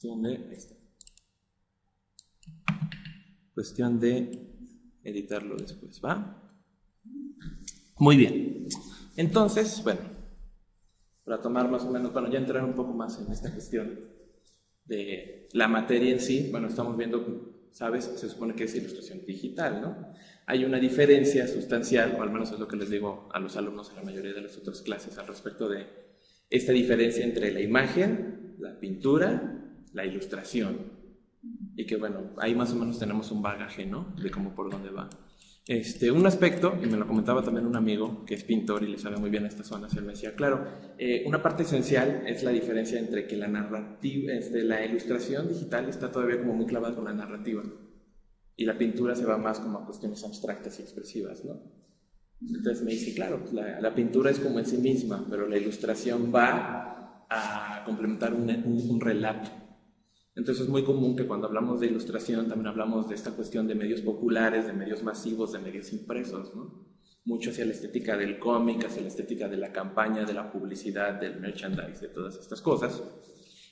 Ahí está. Cuestión de editarlo después, ¿va? Muy bien. Entonces, bueno, para tomar más o menos, bueno, ya entrar un poco más en esta cuestión de la materia en sí, bueno, estamos viendo, ¿sabes? Se supone que es ilustración digital, ¿no? Hay una diferencia sustancial, o al menos es lo que les digo a los alumnos en la mayoría de las otras clases al respecto de esta diferencia entre la imagen, la pintura, la ilustración. Y que bueno, ahí más o menos tenemos un bagaje, ¿no? De cómo por dónde va. Un aspecto, y me lo comentaba también un amigo que es pintor y le sabe muy bien a estas zonas, él me decía, claro, una parte esencial es la diferencia entre que la narrativa, la ilustración digital está todavía como muy clavada con la narrativa y la pintura se va más como a cuestiones abstractas y expresivas, ¿no? Entonces me dice, claro, la pintura es como en sí misma, pero la ilustración va a complementar un relato. Entonces es muy común que cuando hablamos de ilustración también hablamos de esta cuestión de medios populares, de medios masivos, de medios impresos, ¿no? Mucho hacia la estética del cómic, hacia la estética de la campaña, de la publicidad, del merchandise, de todas estas cosas.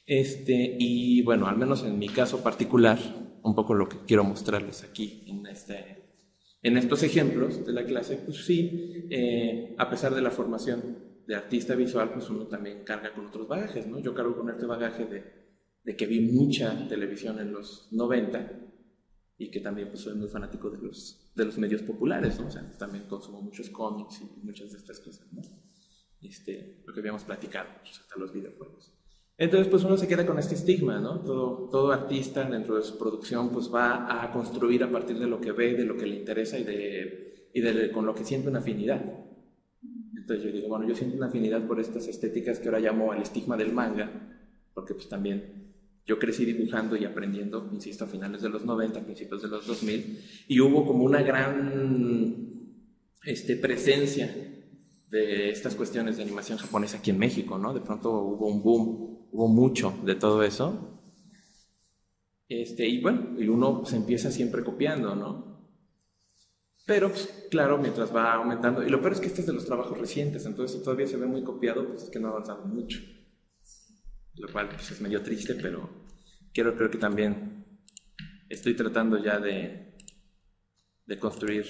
Y bueno, al menos en mi caso particular, un poco lo que quiero mostrarles aquí en estos ejemplos de la clase, pues sí, a pesar de la formación de artista visual, pues uno también carga con otros bagajes, ¿no? Yo cargo con este bagaje de que vi mucha televisión en los 90 y que también pues, soy muy fanático de los medios populares, ¿no? O sea, también consumo muchos cómics y muchas de estas cosas, ¿no? Lo que habíamos platicado, pues, hasta los videojuegos. Entonces, pues uno se queda con este estigma, ¿no? Todo artista dentro de su producción pues va a construir a partir de lo que ve, de lo que le interesa con lo que siente una afinidad. Entonces yo digo, bueno, yo siento una afinidad por estas estéticas que ahora llamo el estigma del manga, porque pues también yo crecí dibujando y aprendiendo, insisto, a finales de los 90, a principios de los 2000, y hubo como una gran presencia de estas cuestiones de animación japonesa aquí en México, ¿no? De pronto hubo un boom, hubo mucho de todo eso. Y bueno, y uno se empieza siempre copiando, ¿no? Pero, pues, claro, mientras va aumentando, y lo peor es que este es de los trabajos recientes, entonces si todavía se ve muy copiado, pues es que no ha avanzado mucho. Lo cual pues, es medio triste, pero creo que también estoy tratando ya de construir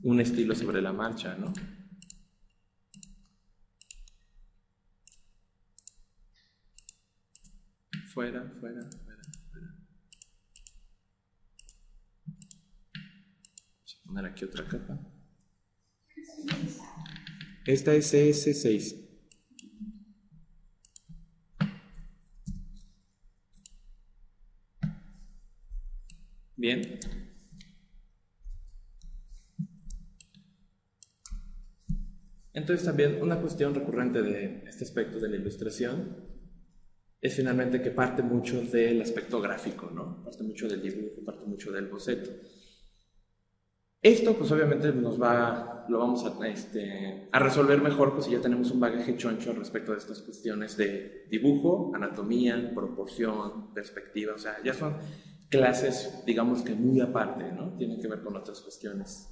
un estilo sobre la marcha, ¿no? Fuera. Vamos a poner aquí otra capa. Esta es CS6. Bien. Entonces también una cuestión recurrente de este aspecto de la ilustración es finalmente que parte mucho del aspecto gráfico, ¿no? Parte mucho del dibujo, parte mucho del boceto. Esto pues obviamente lo vamos a resolver mejor pues si ya tenemos un bagaje choncho respecto de estas cuestiones de dibujo, anatomía, proporción, perspectiva, o sea, ya son clases digamos que muy aparte, ¿no? Tienen que ver con otras cuestiones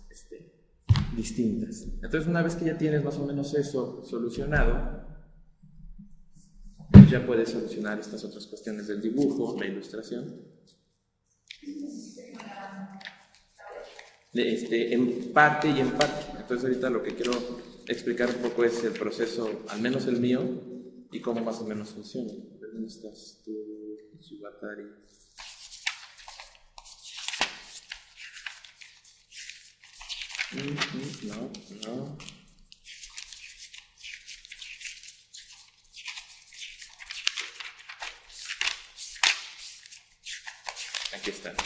distintas. Entonces una vez que ya tienes más o menos eso solucionado, pues ya puedes solucionar estas otras cuestiones del dibujo, la ilustración. En parte y en parte. Entonces ahorita lo que quiero explicar un poco es el proceso, al menos el mío, y cómo más o menos funciona. ¿Dónde estás tú, Subatari? No. Aquí está, ¿no?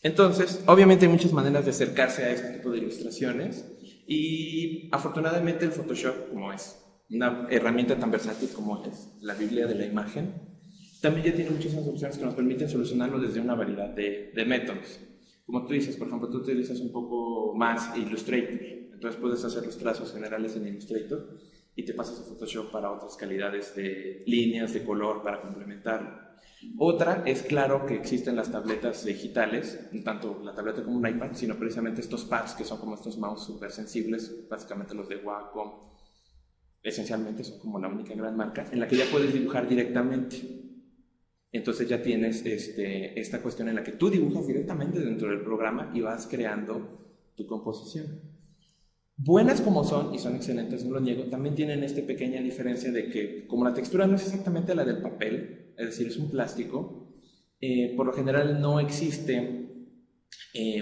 Entonces, obviamente hay muchas maneras de acercarse a este tipo de ilustraciones y afortunadamente el Photoshop, como es una herramienta tan versátil como es la Biblia de la imagen, también ya tiene muchísimas opciones que nos permiten solucionarlo desde una variedad de métodos. Como tú dices, por ejemplo, tú utilizas un poco más Illustrator, entonces puedes hacer los trazos generales en Illustrator y te pasas a Photoshop para otras calidades de líneas, de color, para complementarlo. Otra es claro que existen las tabletas digitales, no tanto la tableta como un iPad, sino precisamente estos pads que son como estos mouse súper sensibles, básicamente los de Wacom, esencialmente son como la única gran marca, en la que ya puedes dibujar directamente. Entonces ya tienes esta cuestión en la que tú dibujas directamente dentro del programa y vas creando tu composición. Buenas como son, y son excelentes, no lo niego, también tienen esta pequeña diferencia de que como la textura no es exactamente la del papel, es decir, es un plástico, por lo general no existe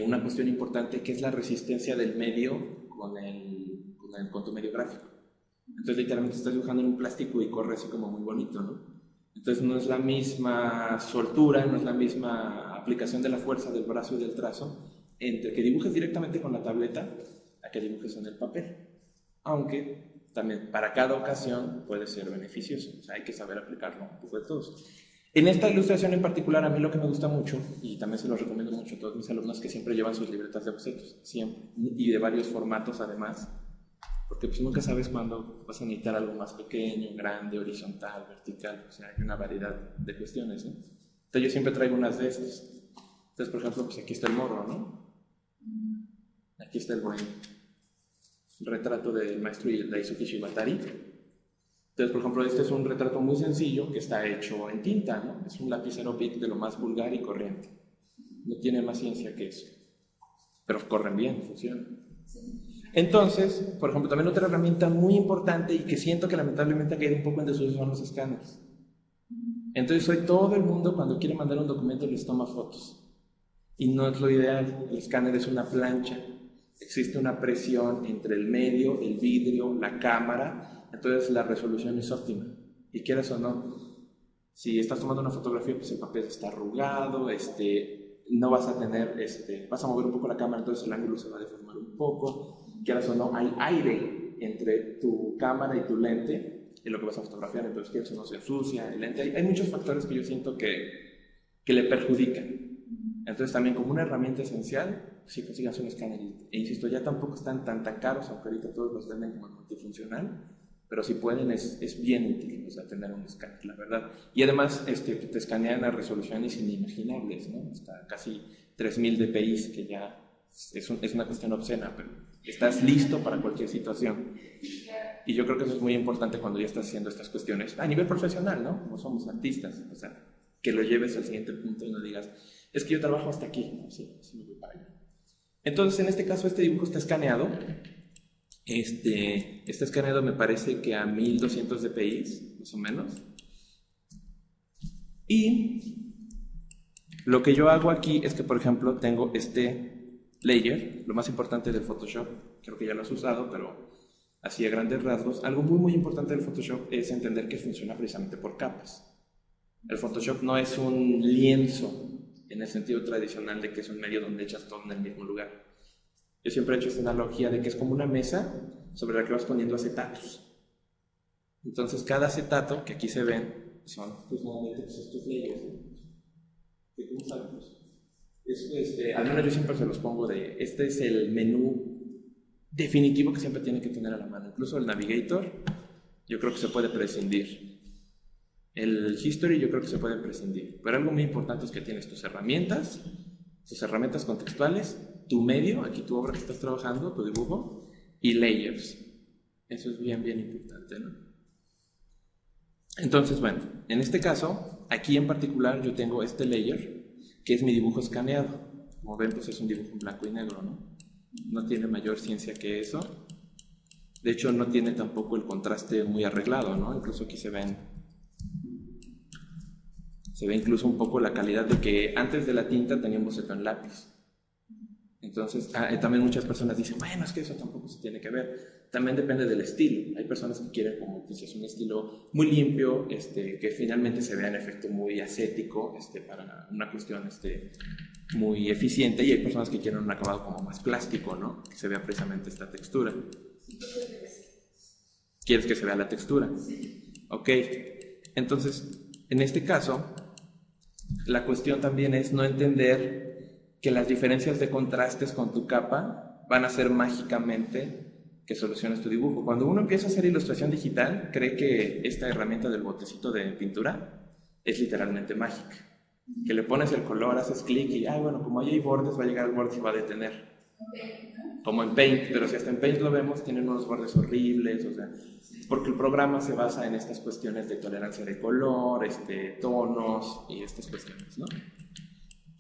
una cuestión importante que es la resistencia del medio con tu medio gráfico. Entonces literalmente estás dibujando en un plástico y corre así como muy bonito, ¿no? Entonces no es la misma soltura, no es la misma aplicación de la fuerza del brazo y del trazo entre que dibujes directamente con la tableta a que dibujes en el papel. Aunque también para cada ocasión puede ser beneficioso, o sea, hay que saber aplicarlo un poco de todos. En esta ilustración en particular, a mí lo que me gusta mucho, y también se lo recomiendo mucho a todos mis alumnos que siempre llevan sus libretas de bocetos, siempre, y de varios formatos además, porque pues nunca sabes cuándo vas a necesitar algo más pequeño, grande, horizontal, vertical, o sea, hay una variedad de cuestiones, ¿no? Entonces yo siempre traigo unas de estas. Entonces, por ejemplo, pues aquí está el morro, ¿no? Aquí está el buen retrato del maestro Daisuke Shibatari. Entonces, por ejemplo, este es un retrato muy sencillo que está hecho en tinta, ¿no? Es un lapicero Bic de lo más vulgar y corriente. No tiene más ciencia que eso. Pero corren bien, funcionan. Entonces, por ejemplo, también otra herramienta muy importante y que siento que lamentablemente ha caído un poco en desuso son los escáneres. Entonces, hoy todo el mundo cuando quiere mandar un documento les toma fotos. Y no es lo ideal, el escáner es una plancha. Existe una presión entre el medio, el vidrio, la cámara, entonces la resolución es óptima. Y quieras o no, si estás tomando una fotografía, pues el papel está arrugado, no vas a tener, vas a mover un poco la cámara, entonces el ángulo se va a deformar un poco. Quieras o no, hay aire entre tu cámara y tu lente en lo que vas a fotografiar, entonces quieras o no se ensucia el lente. Hay muchos factores que yo siento que le perjudican. Entonces también como una herramienta esencial, si consigas un escáner, e insisto, ya tampoco están tan caros, aunque ahorita todos los venden como multifuncional, pero si pueden es bien útil, o sea, tener un escáner, la verdad. Y además te escanean a resoluciones inimaginables, ¿no? Hasta casi 3000 dpi, que ya es una cuestión obscena, pero estás listo para cualquier situación. Y yo creo que eso es muy importante cuando ya estás haciendo estas cuestiones a nivel profesional, ¿no? Como somos artistas, o sea, que lo lleves al siguiente punto y no digas, es que yo trabajo hasta aquí, ¿no? Sí, me voy para allá. Entonces, en este caso, este dibujo está escaneado. Está escaneado, me parece que a 1200 dpi, más o menos. Y lo que yo hago aquí es que, por ejemplo, tengo este layer, lo más importante del Photoshop, creo que ya lo has usado, pero así a grandes rasgos, algo muy importante del Photoshop es entender que funciona precisamente por capas. El Photoshop no es un lienzo en el sentido tradicional de que es un medio donde echas todo en el mismo lugar. Yo siempre he hecho esta analogía de que es como una mesa sobre la que vas poniendo acetatos. Entonces cada acetato que aquí se ven son pues nuevamente estos layers, ¿cómo sabemos? Al menos yo siempre se los pongo este es el menú definitivo que siempre tiene que tener a la mano. Incluso el Navigator yo creo que se puede prescindir. El History yo creo que se puede prescindir, pero algo muy importante es que tienes tus herramientas contextuales, tu medio, aquí tu obra que estás trabajando, tu dibujo, y layers. Eso es bien importante, ¿no? Entonces, bueno, en este caso, aquí en particular yo tengo este layer, que es mi dibujo escaneado. Como ven, pues es un dibujo en blanco y negro, ¿no? No tiene mayor ciencia que eso. De hecho, no tiene tampoco el contraste muy arreglado, ¿no? Incluso aquí se ve incluso un poco la calidad de que antes de la tinta tenía un boceto en lápiz. Entonces, también muchas personas dicen, bueno, es que eso tampoco se tiene que ver. También depende del estilo. Hay personas que quieren, como dices, un estilo muy limpio, que finalmente se vea en efecto muy ascético, para una cuestión muy eficiente, y hay personas que quieren un acabado como más plástico, ¿no? Que se vea precisamente esta textura. ¿Quieres que se vea la textura? Ok. Entonces, en este caso, la cuestión también es no entender que las diferencias de contrastes con tu capa van a hacer mágicamente que soluciones tu dibujo. Cuando uno empieza a hacer ilustración digital, cree que esta herramienta del botecito de pintura es literalmente mágica. Que le pones el color, haces clic y, bueno, como ahí hay bordes, va a llegar al borde y va a detener. como en Paint, pero si hasta en Paint lo vemos, tienen unos bordes horribles, o sea, porque el programa se basa en estas cuestiones de tolerancia de color, tonos y estas cuestiones, ¿no?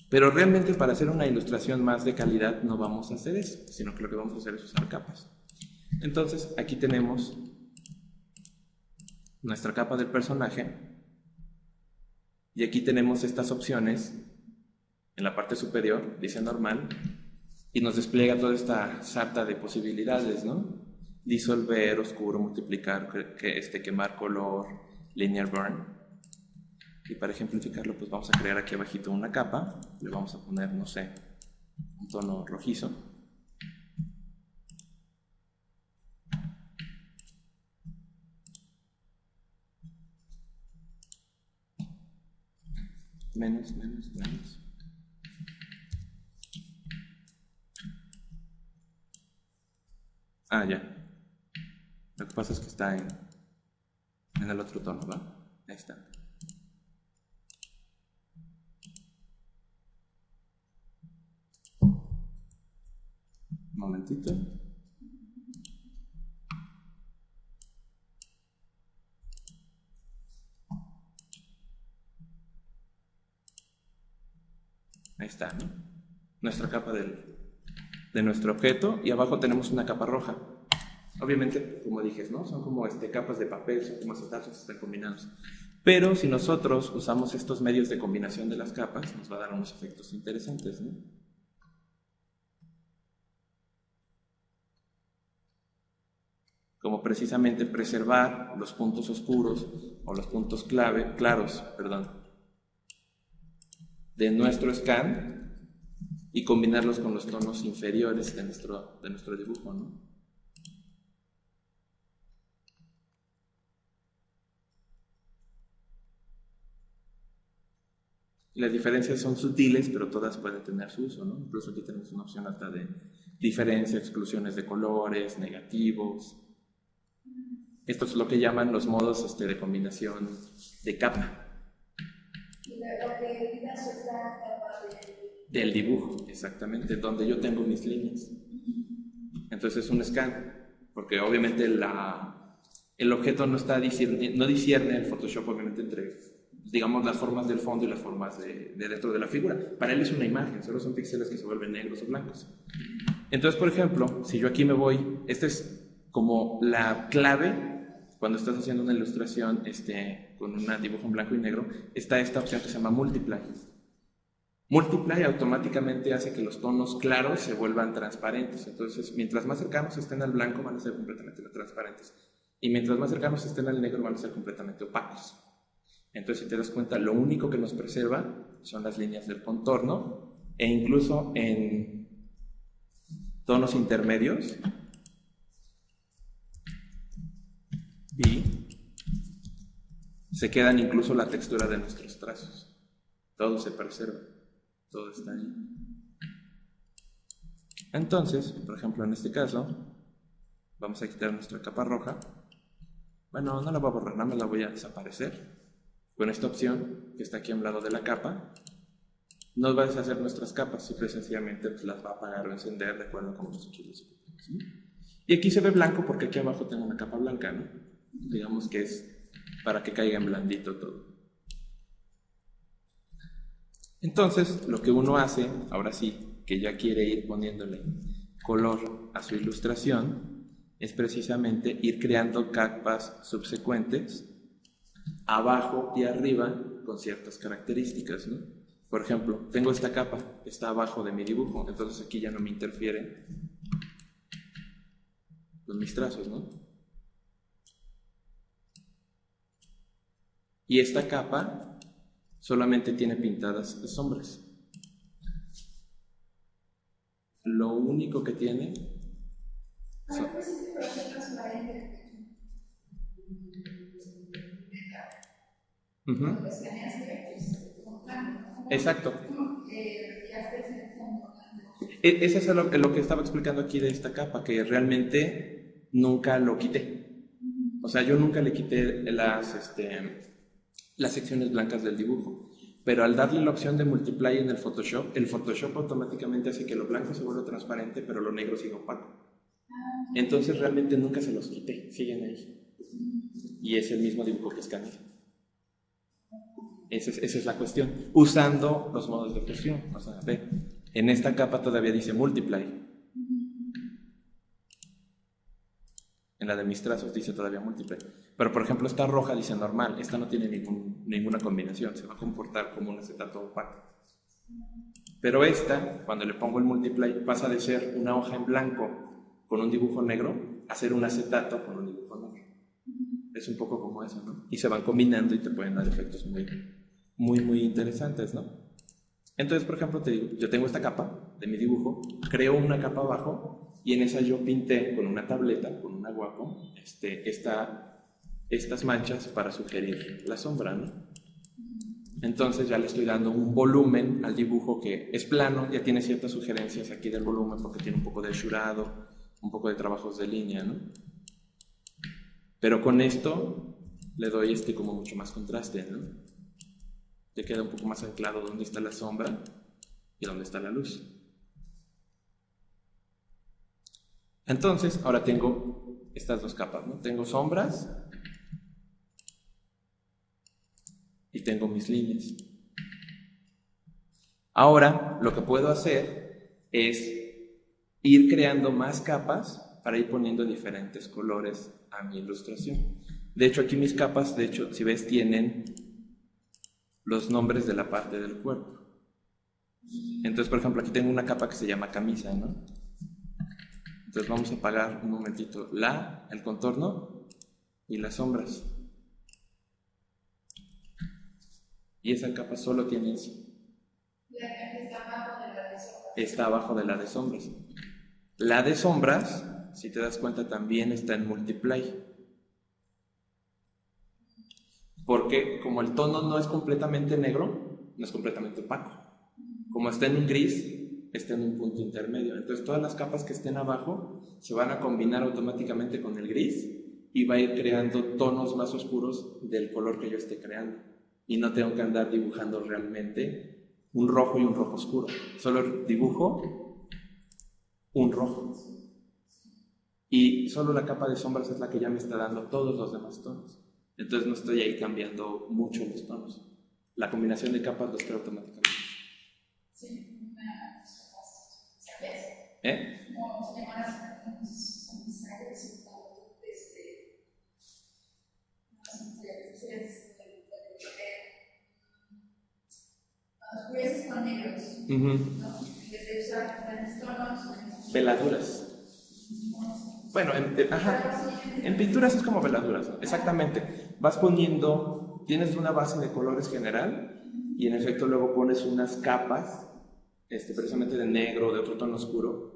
Pero realmente para hacer una ilustración más de calidad no vamos a hacer eso, sino que lo que vamos a hacer es usar capas. Entonces, aquí tenemos nuestra capa del personaje y aquí tenemos estas opciones en la parte superior, dice normal, y nos despliega toda esta sarta de posibilidades, ¿no? Disolver, oscuro, multiplicar, quemar color, linear burn. Y para ejemplificarlo, pues vamos a crear aquí abajito una capa, le vamos a poner, no sé, un tono rojizo. Menos. Ah, ya. Lo que pasa es que está en el otro tono, ¿va? Ahí está. Un momentito. Ahí está, ¿no? Nuestra capa de nuestro objeto, y abajo tenemos una capa roja. Obviamente, como dije, ¿no? Son como capas de papel, son como acetatos, están combinados. Pero si nosotros usamos estos medios de combinación de las capas, nos va a dar unos efectos interesantes, ¿no? Como precisamente preservar los puntos oscuros o los puntos claros, de nuestro scan y combinarlos con los tonos inferiores de nuestro dibujo, ¿no? Las diferencias son sutiles, pero todas pueden tener su uso, ¿no? Incluso aquí tenemos una opción alta de diferencia, exclusiones de colores, negativos. Esto es lo que llaman los modos de combinación de capa. Y lo que evitas es la capa del dibujo, exactamente, donde yo tengo mis líneas. Entonces es un scan, porque obviamente el objeto no discierne el Photoshop, obviamente, entre, digamos, las formas del fondo y las formas de dentro de la figura. Para él es una imagen, solo son píxeles que se vuelven negros o blancos. Entonces, por ejemplo, si yo aquí me voy, esta es como la clave cuando estás haciendo una ilustración con un dibujo en blanco y negro, está esta opción que se llama Multiply. Multiply automáticamente hace que los tonos claros se vuelvan transparentes. Entonces, mientras más cercanos estén al blanco, van a ser completamente transparentes. Y mientras más cercanos estén al negro, van a ser completamente opacos. Entonces, si te das cuenta, lo único que nos preserva son las líneas del contorno, e incluso en tonos intermedios, y se quedan incluso la textura de nuestros trazos. Todo se preserva, todo está ahí. Entonces, por ejemplo, en este caso, vamos a quitar nuestra capa roja. Bueno, no la voy a borrar, nada más la voy a desaparecer. Con esta opción, que está aquí a un lado de la capa, nos va a deshacer nuestras capas, simple y sencillamente pues, las va a apagar o encender de acuerdo a cómo nos quieres. ¿Sí? Y aquí se ve blanco porque aquí abajo tengo una capa blanca, ¿no? Digamos que es para que caiga en blandito todo. Entonces, lo que uno hace, ahora sí, que ya quiere ir poniéndole color a su ilustración, es precisamente ir creando capas subsecuentes abajo y arriba con ciertas características, ¿no? Por ejemplo, tengo esta capa, está abajo de mi dibujo, entonces aquí ya no me interfiere con mis trazos, ¿no? Y esta capa solamente tiene pintadas sombras. Lo único que tiene son... Exacto. Eso es lo que estaba explicando aquí de esta capa, que realmente nunca lo quité. O sea, yo nunca le quité las secciones blancas del dibujo. Pero al darle la opción de multiply en el Photoshop automáticamente hace que lo blanco se vuelva transparente, pero lo negro siga opaco. Entonces realmente nunca se los quité, siguen ahí. Y es el mismo dibujo que escaneé. Esa es la cuestión. Usando los modos de fusión. O sea, ve, en esta capa todavía dice multiply. En la de mis trazos dice todavía multiply. Pero por ejemplo esta roja dice normal. Esta no tiene ninguna combinación. Se va a comportar como un acetato opaco. Pero esta, cuando le pongo el multiply, pasa de ser una hoja en blanco con un dibujo negro a ser un acetato con un dibujo negro. Es un poco como eso, ¿no? Y se van combinando y te pueden dar efectos muy interesantes, ¿no? Entonces, por ejemplo, te digo, yo tengo esta capa de mi dibujo, creo una capa abajo y en esa yo pinté con una tableta, con una Wacom, estas manchas para sugerir la sombra, ¿no? Entonces ya le estoy dando un volumen al dibujo que es plano, ya tiene ciertas sugerencias aquí del volumen porque tiene un poco de shurado, un poco de trabajos de línea, ¿no? Pero con esto le doy como mucho más contraste, ¿no? Ya queda un poco más anclado dónde está la sombra y dónde está la luz. Entonces, ahora tengo estas dos capas, ¿no? Tengo sombras y tengo mis líneas. Ahora, lo que puedo hacer es ir creando más capas para ir poniendo diferentes colores a mi ilustración. De hecho, aquí mis capas, si ves, tienen los nombres de la parte del cuerpo. Entonces, por ejemplo, aquí tengo una capa que se llama camisa, ¿no? Entonces vamos a apagar un momentito el contorno y las sombras. Y esa capa solo tiene eso. La que está abajo de la de sombras. Está abajo de la de sombras. La de sombras, si te das cuenta, también está en multiply. Porque como el tono no es completamente negro, no es completamente opaco. Como está en un gris, está en un punto intermedio. Entonces todas las capas que estén abajo se van a combinar automáticamente con el gris y va a ir creando tonos más oscuros del color que yo esté creando. Y no tengo que andar dibujando realmente un rojo y un rojo oscuro. Solo dibujo un rojo. Y solo la capa de sombras es la que ya me está dando todos los demás tonos. Entonces no estoy ahí cambiando mucho los tonos. La combinación de capas los creo automáticamente. Sí, ¿sabes? ¿Eh? Oscureces con negros, ¿no? Desde usar diferentes tonos. Veladuras. Bueno, en pinturas es como veladuras, ¿no? Exactamente. Vas poniendo, tienes una base de colores general y en efecto luego pones unas capas, precisamente de negro, de otro tono oscuro,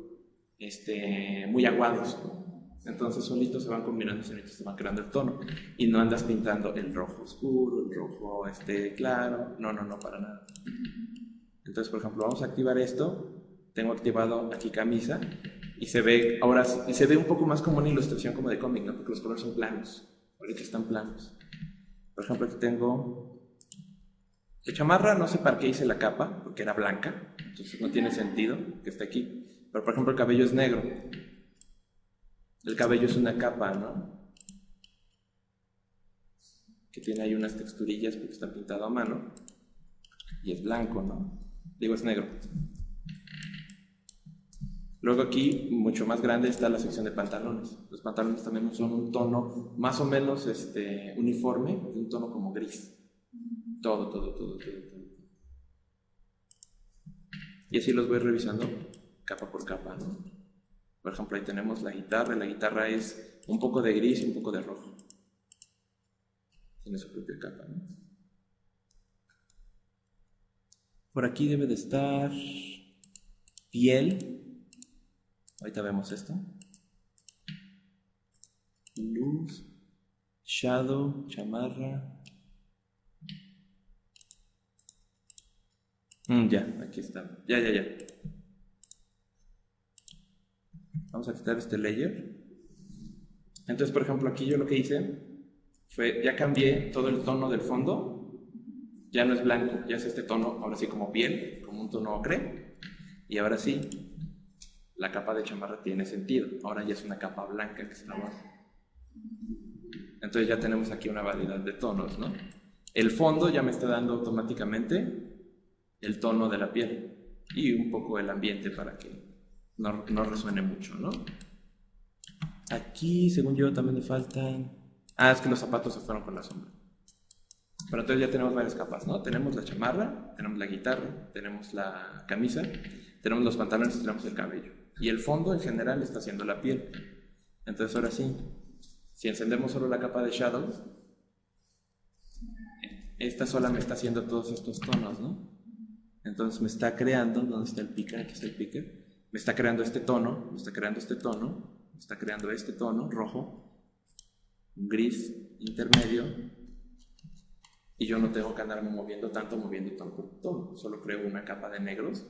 muy aguados, ¿no? Entonces solitos se van combinando, solitos se van creando el tono y no andas pintando el rojo oscuro, el rojo claro, no, para nada. Entonces, por ejemplo, vamos a activar esto. Tengo activado aquí camisa y se ve ahora se ve un poco más como una ilustración como de cómic, ¿no? Porque los colores son planos. Ahorita están planos. Por ejemplo, aquí tengo la chamarra, no sé para qué hice la capa, porque era blanca, entonces no tiene sentido que esté aquí. Pero por ejemplo, el cabello es negro. El cabello es una capa, ¿no? Que tiene ahí unas texturillas porque está pintado a mano y es blanco, ¿no? Digo, es negro. Luego aquí, mucho más grande, está la sección de pantalones. Los pantalones también son un tono más o menos uniforme, de un tono como gris. Todo. Y así los voy revisando capa por capa, ¿no? Por ejemplo, ahí tenemos la guitarra es un poco de gris y un poco de rojo. Tiene su propia capa, ¿no? Por aquí debe de estar piel. Ahorita vemos esto. Luz, shadow, chamarra. Ya, aquí está. Ya. Vamos a quitar este layer. Entonces, por ejemplo, aquí yo lo que hice fue, ya cambié todo el tono del fondo Ya no es blanco, ya es este tono, ahora sí como piel, como un tono ocre. Y ahora sí, la capa de chamarra tiene sentido. Ahora ya es una capa blanca que está abajo. Entonces ya tenemos aquí una variedad de tonos, ¿no? El fondo ya me está dando automáticamente el tono de la piel y un poco el ambiente para que no resuene mucho, ¿no? Aquí, según yo, también me faltan... Ah, es que los zapatos se fueron con la sombra. Pero entonces ya tenemos varias capas, ¿no? Tenemos la chamarra, tenemos la guitarra, tenemos la camisa, tenemos los pantalones y tenemos el cabello. Y el fondo en general está haciendo la piel. Entonces ahora sí, si encendemos solo la capa de shadow, esta sola me está haciendo todos estos tonos, ¿no? Entonces me está creando, ¿dónde está el picker? Aquí está el picker. Me está creando este tono, me está creando este tono, me está creando este tono rojo, un gris intermedio, y yo no tengo que andarme moviendo tanto tono por tono. Solo creo una capa de negros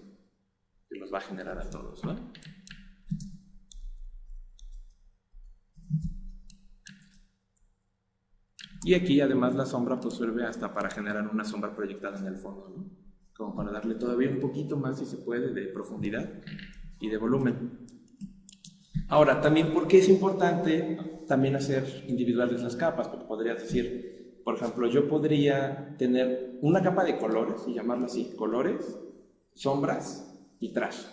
que los va a generar a todos, ¿no? Y aquí además la sombra pues sirve hasta para generar una sombra proyectada en el fondo, ¿no? Como para darle todavía un poquito más, si se puede, de profundidad y de volumen. Ahora, también, ¿por qué es importante también hacer individuales las capas? Porque podrías decir, por ejemplo, yo podría tener una capa de colores, y llamarlo así, colores, sombras y trash.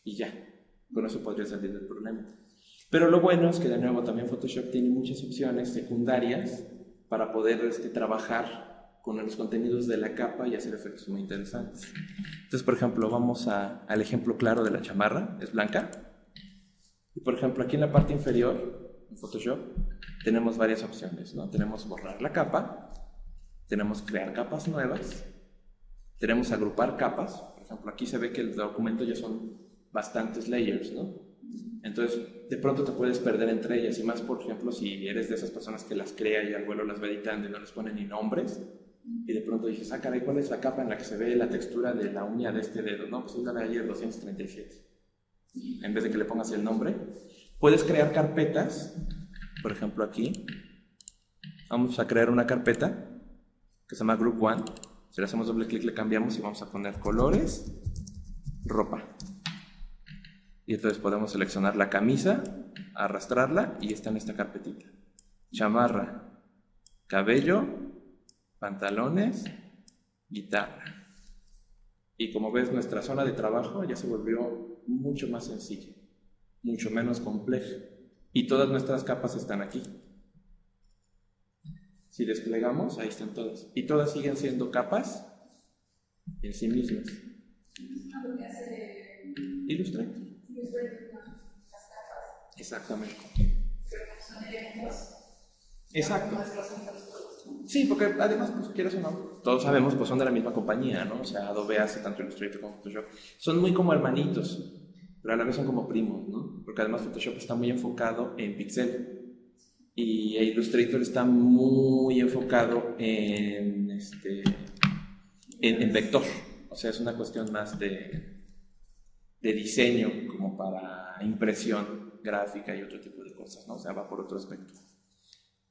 Y ya, con eso podría salir del problema. Pero lo bueno es que, de nuevo, también Photoshop tiene muchas opciones secundarias para poder trabajar con los contenidos de la capa y hacer efectos muy interesantes. Entonces, por ejemplo, vamos al ejemplo claro de la chamarra, es blanca. Y, por ejemplo, aquí en la parte inferior, en Photoshop, tenemos varias opciones, ¿no? Tenemos borrar la capa, tenemos crear capas nuevas, tenemos agrupar capas. Por ejemplo, aquí se ve que el documento ya son bastantes layers, ¿no? Entonces, de pronto te puedes perder entre ellas, y más, por ejemplo, si eres de esas personas que las crea y al vuelo las va editando y no les pone ni nombres, y de pronto dices, ah, caray, ¿cuál es la capa en la que se ve la textura de la uña de este dedo? No, pues es la de ayer, 237. En vez de que le pongas el nombre, puedes crear carpetas. Por ejemplo, aquí vamos a crear una carpeta que se llama Group 1. Si le hacemos doble clic, le cambiamos y vamos a poner colores, ropa. Y entonces podemos seleccionar la camisa, arrastrarla y está en esta carpetita. Chamarra, cabello, pantalones, guitarra. Y como ves, nuestra zona de trabajo ya se volvió mucho más sencilla, mucho menos compleja. Y todas nuestras capas están aquí. Si desplegamos, ahí están todas. Y todas siguen siendo capas en sí mismas. Illustrator. Exactamente. Exacto. Sí, porque además, pues quieras o no, todos sabemos, pues son de la misma compañía, ¿no? O sea, Adobe hace tanto Illustrator como Photoshop. Son muy como hermanitos, pero a la vez son como primos, ¿no? Porque además Photoshop está muy enfocado en pixel y Illustrator está muy enfocado en vector. O sea, es una cuestión más de diseño, como para impresión gráfica y otro tipo de cosas, ¿no? O sea, va por otro aspecto.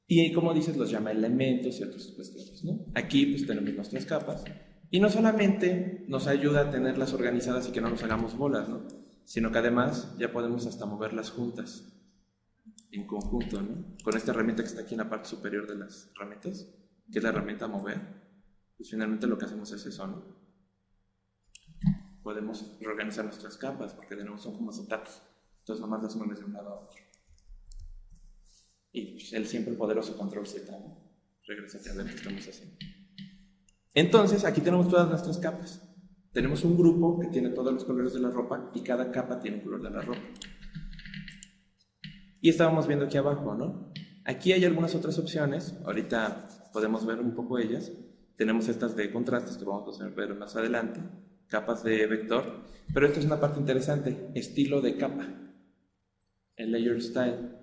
Y como dices, los llama elementos y otras cuestiones, ¿no? Aquí pues tenemos nuestras capas y no solamente nos ayuda a tenerlas organizadas y que no nos hagamos bolas, ¿no? Sino que además ya podemos hasta moverlas juntas, en conjunto, ¿no? Con esta herramienta que está aquí en la parte superior de las herramientas, que es la herramienta mover, pues finalmente lo que hacemos es eso, ¿no? Podemos reorganizar nuestras capas porque de nuevo son como acetatos, entonces nomás las mueves de un lado a otro. Y pues, el siempre poderoso control Z, ¿no? Regrésate a ver qué estamos haciendo. Entonces, aquí tenemos todas nuestras capas. Tenemos un grupo que tiene todos los colores de la ropa y cada capa tiene un color de la ropa. Y estábamos viendo aquí abajo, ¿no? Aquí hay algunas otras opciones, ahorita podemos ver un poco ellas. Tenemos estas de contrastes que vamos a ver más adelante, capas de vector, pero esta es una parte interesante, estilo de capa, el layer style.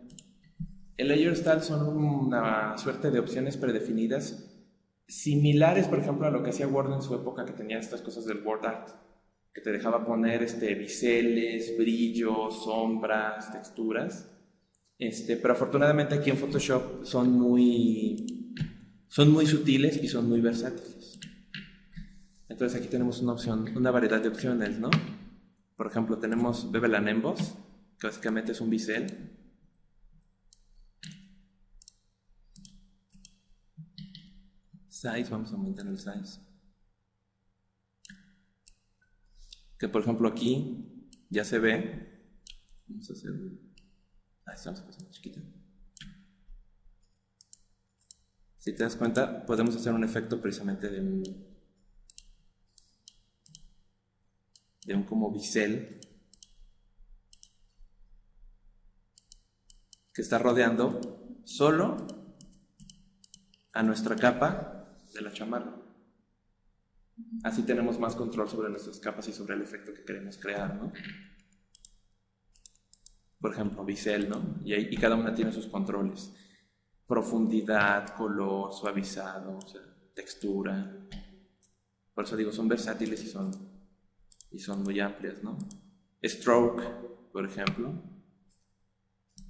El layer style son una suerte de opciones predefinidas similares, por ejemplo, a lo que hacía Word en su época, que tenía estas cosas del Word Art, que te dejaba poner biseles, brillos, sombras, texturas. Pero afortunadamente aquí en Photoshop son muy Son muy sutiles y son muy versátiles. Entonces aquí tenemos una opción, una variedad de opciones, ¿no? Por ejemplo, tenemos Bevel & Emboss, que básicamente es un bisel. Size, vamos a aumentar el size. Que por ejemplo aquí ya se ve. Vamos a hacer. Estamos pasando chiquita. Si te das cuenta, podemos hacer un efecto precisamente de un como bisel que está rodeando solo a nuestra capa de la chamarra. Así tenemos más control sobre nuestras capas y sobre el efecto que queremos crear, ¿no? Por ejemplo, bisel, ¿no? Y cada una tiene sus controles. Profundidad, color, suavizado, o sea, textura. Por eso digo, son versátiles y son muy amplias, ¿no? Stroke, por ejemplo,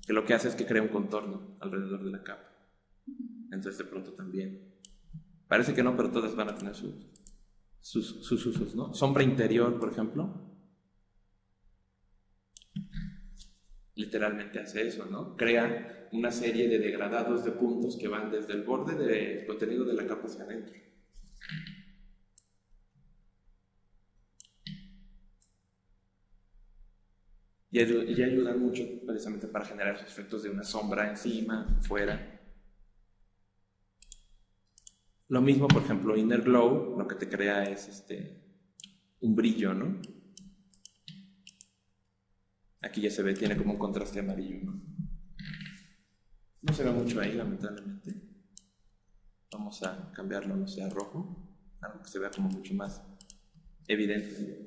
que lo que hace es que crea un contorno alrededor de la capa. Entonces de pronto también. Parece que no, pero todas van a tener sus usos, ¿no? Sombra interior, por ejemplo. Literalmente hace eso, ¿no? Crea una serie de degradados de puntos que van desde el borde del contenido de la capa hacia adentro. Y ayudan mucho precisamente para generar esos efectos de una sombra encima, fuera. Lo mismo, por ejemplo, Inner Glow, lo que te crea es un brillo, ¿no? Aquí ya se ve, tiene como un contraste amarillo, ¿no? No se ve mucho ahí, lamentablemente. Vamos a cambiarlo, no sé, a rojo, algo que se vea como mucho más evidente.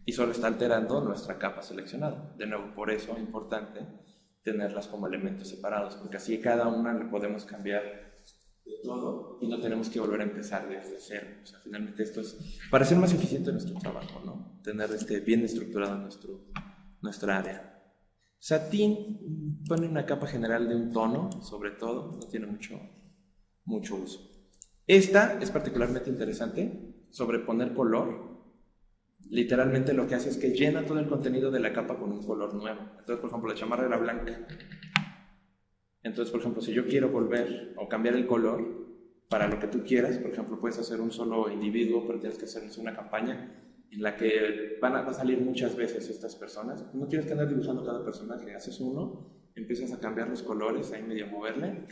Y solo está alterando nuestra capa seleccionada. De nuevo, por eso es importante tenerlas como elementos separados, porque así cada una le podemos cambiar de todo y no tenemos que volver a empezar desde cero. O sea, finalmente esto es para ser más eficiente nuestro trabajo, ¿no? Tener bien estructurado nuestra área. Satín pone una capa general de un tono, sobre todo, no tiene mucho uso. Esta es particularmente interesante, sobreponer color. Literalmente lo que hace es que llena todo el contenido de la capa con un color nuevo. Entonces, por ejemplo, la chamarra era blanca. Entonces, por ejemplo, si yo quiero volver o cambiar el color para lo que tú quieras, por ejemplo, puedes hacer un solo individuo, pero tienes que hacer una campaña en la que van a salir muchas veces estas personas. No tienes que andar dibujando cada personaje. Haces uno, empiezas a cambiar los colores, ahí medio moverle,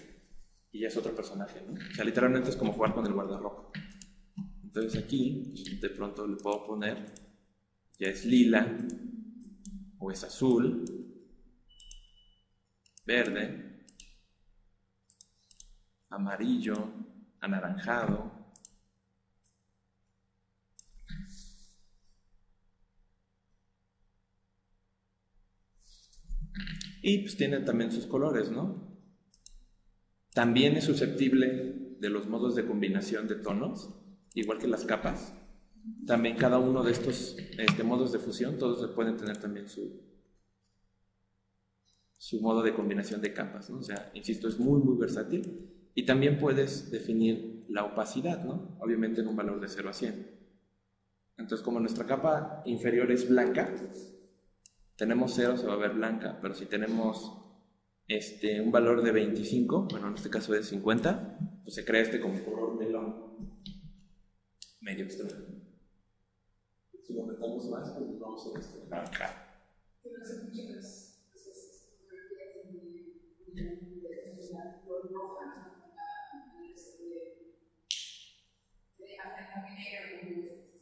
y ya es otro personaje, ¿no? O sea, literalmente es como jugar con el guardarropa. Entonces aquí, de pronto le puedo poner, ya es lila, o es azul, verde, amarillo, anaranjado. Y pues tiene también sus colores, ¿no? También es susceptible de los modos de combinación de tonos, igual que las capas. También cada uno de estos modos de fusión, todos pueden tener también su modo de combinación de capas, ¿no? O sea, insisto, es muy, muy versátil. Y también puedes definir la opacidad, ¿no? Obviamente en un valor de 0 a 100. Entonces, como nuestra capa inferior es blanca, tenemos 0, se va a ver blanca, pero si tenemos un valor de 25, bueno, en este caso de 50, pues se crea como color melón, medio extraño. Si lo metamos más, pues nos vamos a este acá.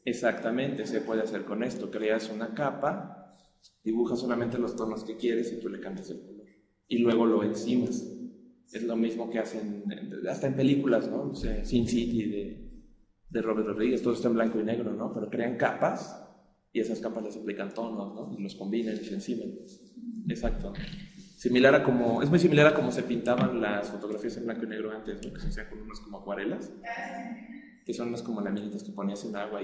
Exactamente, se puede hacer con esto. Creas una capa, dibujas solamente los tonos que quieres y tú le cambias el color. Y luego lo encimas. Es lo mismo que hacen hasta en películas, ¿no? O sea, Sin City de Robert Rodríguez, todo está en blanco y negro, ¿no? Pero crean capas y esas capas les aplican tonos, ¿no? Y los combinan y se enciman. Exacto. Es muy similar a como se pintaban las fotografías en blanco y negro antes, ¿no? Que se hacían con unas como acuarelas, que son unas como laminitas que ponías en agua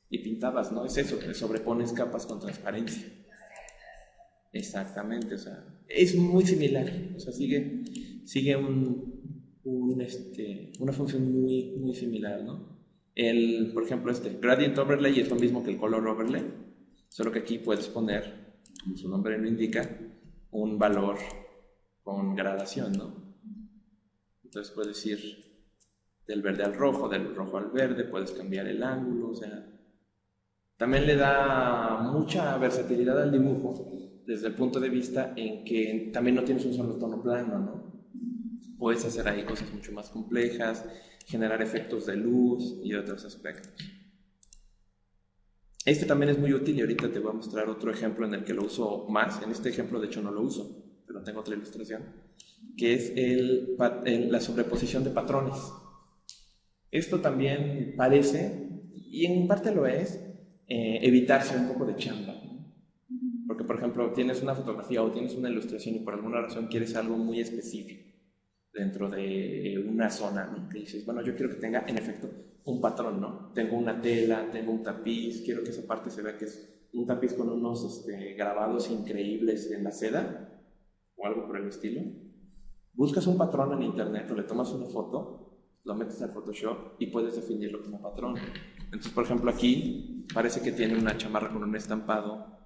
y pintabas, ¿no? Es eso, sobrepones capas con transparencia. Exactamente, o sea, es muy similar, o sea, sigue una función muy, muy similar, ¿no? Por ejemplo, Gradient Overlay es lo mismo que el Color Overlay, solo que aquí puedes poner, como su nombre lo indica, un valor con gradación, ¿no? Entonces puedes ir del verde al rojo, del rojo al verde, puedes cambiar el ángulo, o sea, también le da mucha versatilidad al dibujo desde el punto de vista en que también no tienes un solo tono plano, ¿no? Puedes hacer ahí cosas mucho más complejas, generar efectos de luz y otros aspectos. También es muy útil y ahorita te voy a mostrar otro ejemplo en el que lo uso más. En este ejemplo de hecho no lo uso, pero tengo otra ilustración, que es la sobreposición de patrones. Esto también parece, y en parte lo es, evitarse un poco de chamba, ¿no? Porque, por ejemplo, tienes una fotografía o tienes una ilustración y por alguna razón quieres algo muy específico dentro de una zona, ¿no? Que dices, bueno, yo quiero que tenga, en efecto, un patrón, ¿no? Tengo una tela, tengo un tapiz, quiero que esa parte se vea que es un tapiz con unos grabados increíbles en la seda o algo por el estilo. Buscas un patrón en internet o le tomas una foto, lo metes al Photoshop y puedes definirlo como patrón. Entonces, por ejemplo, aquí parece que tiene una chamarra con un estampado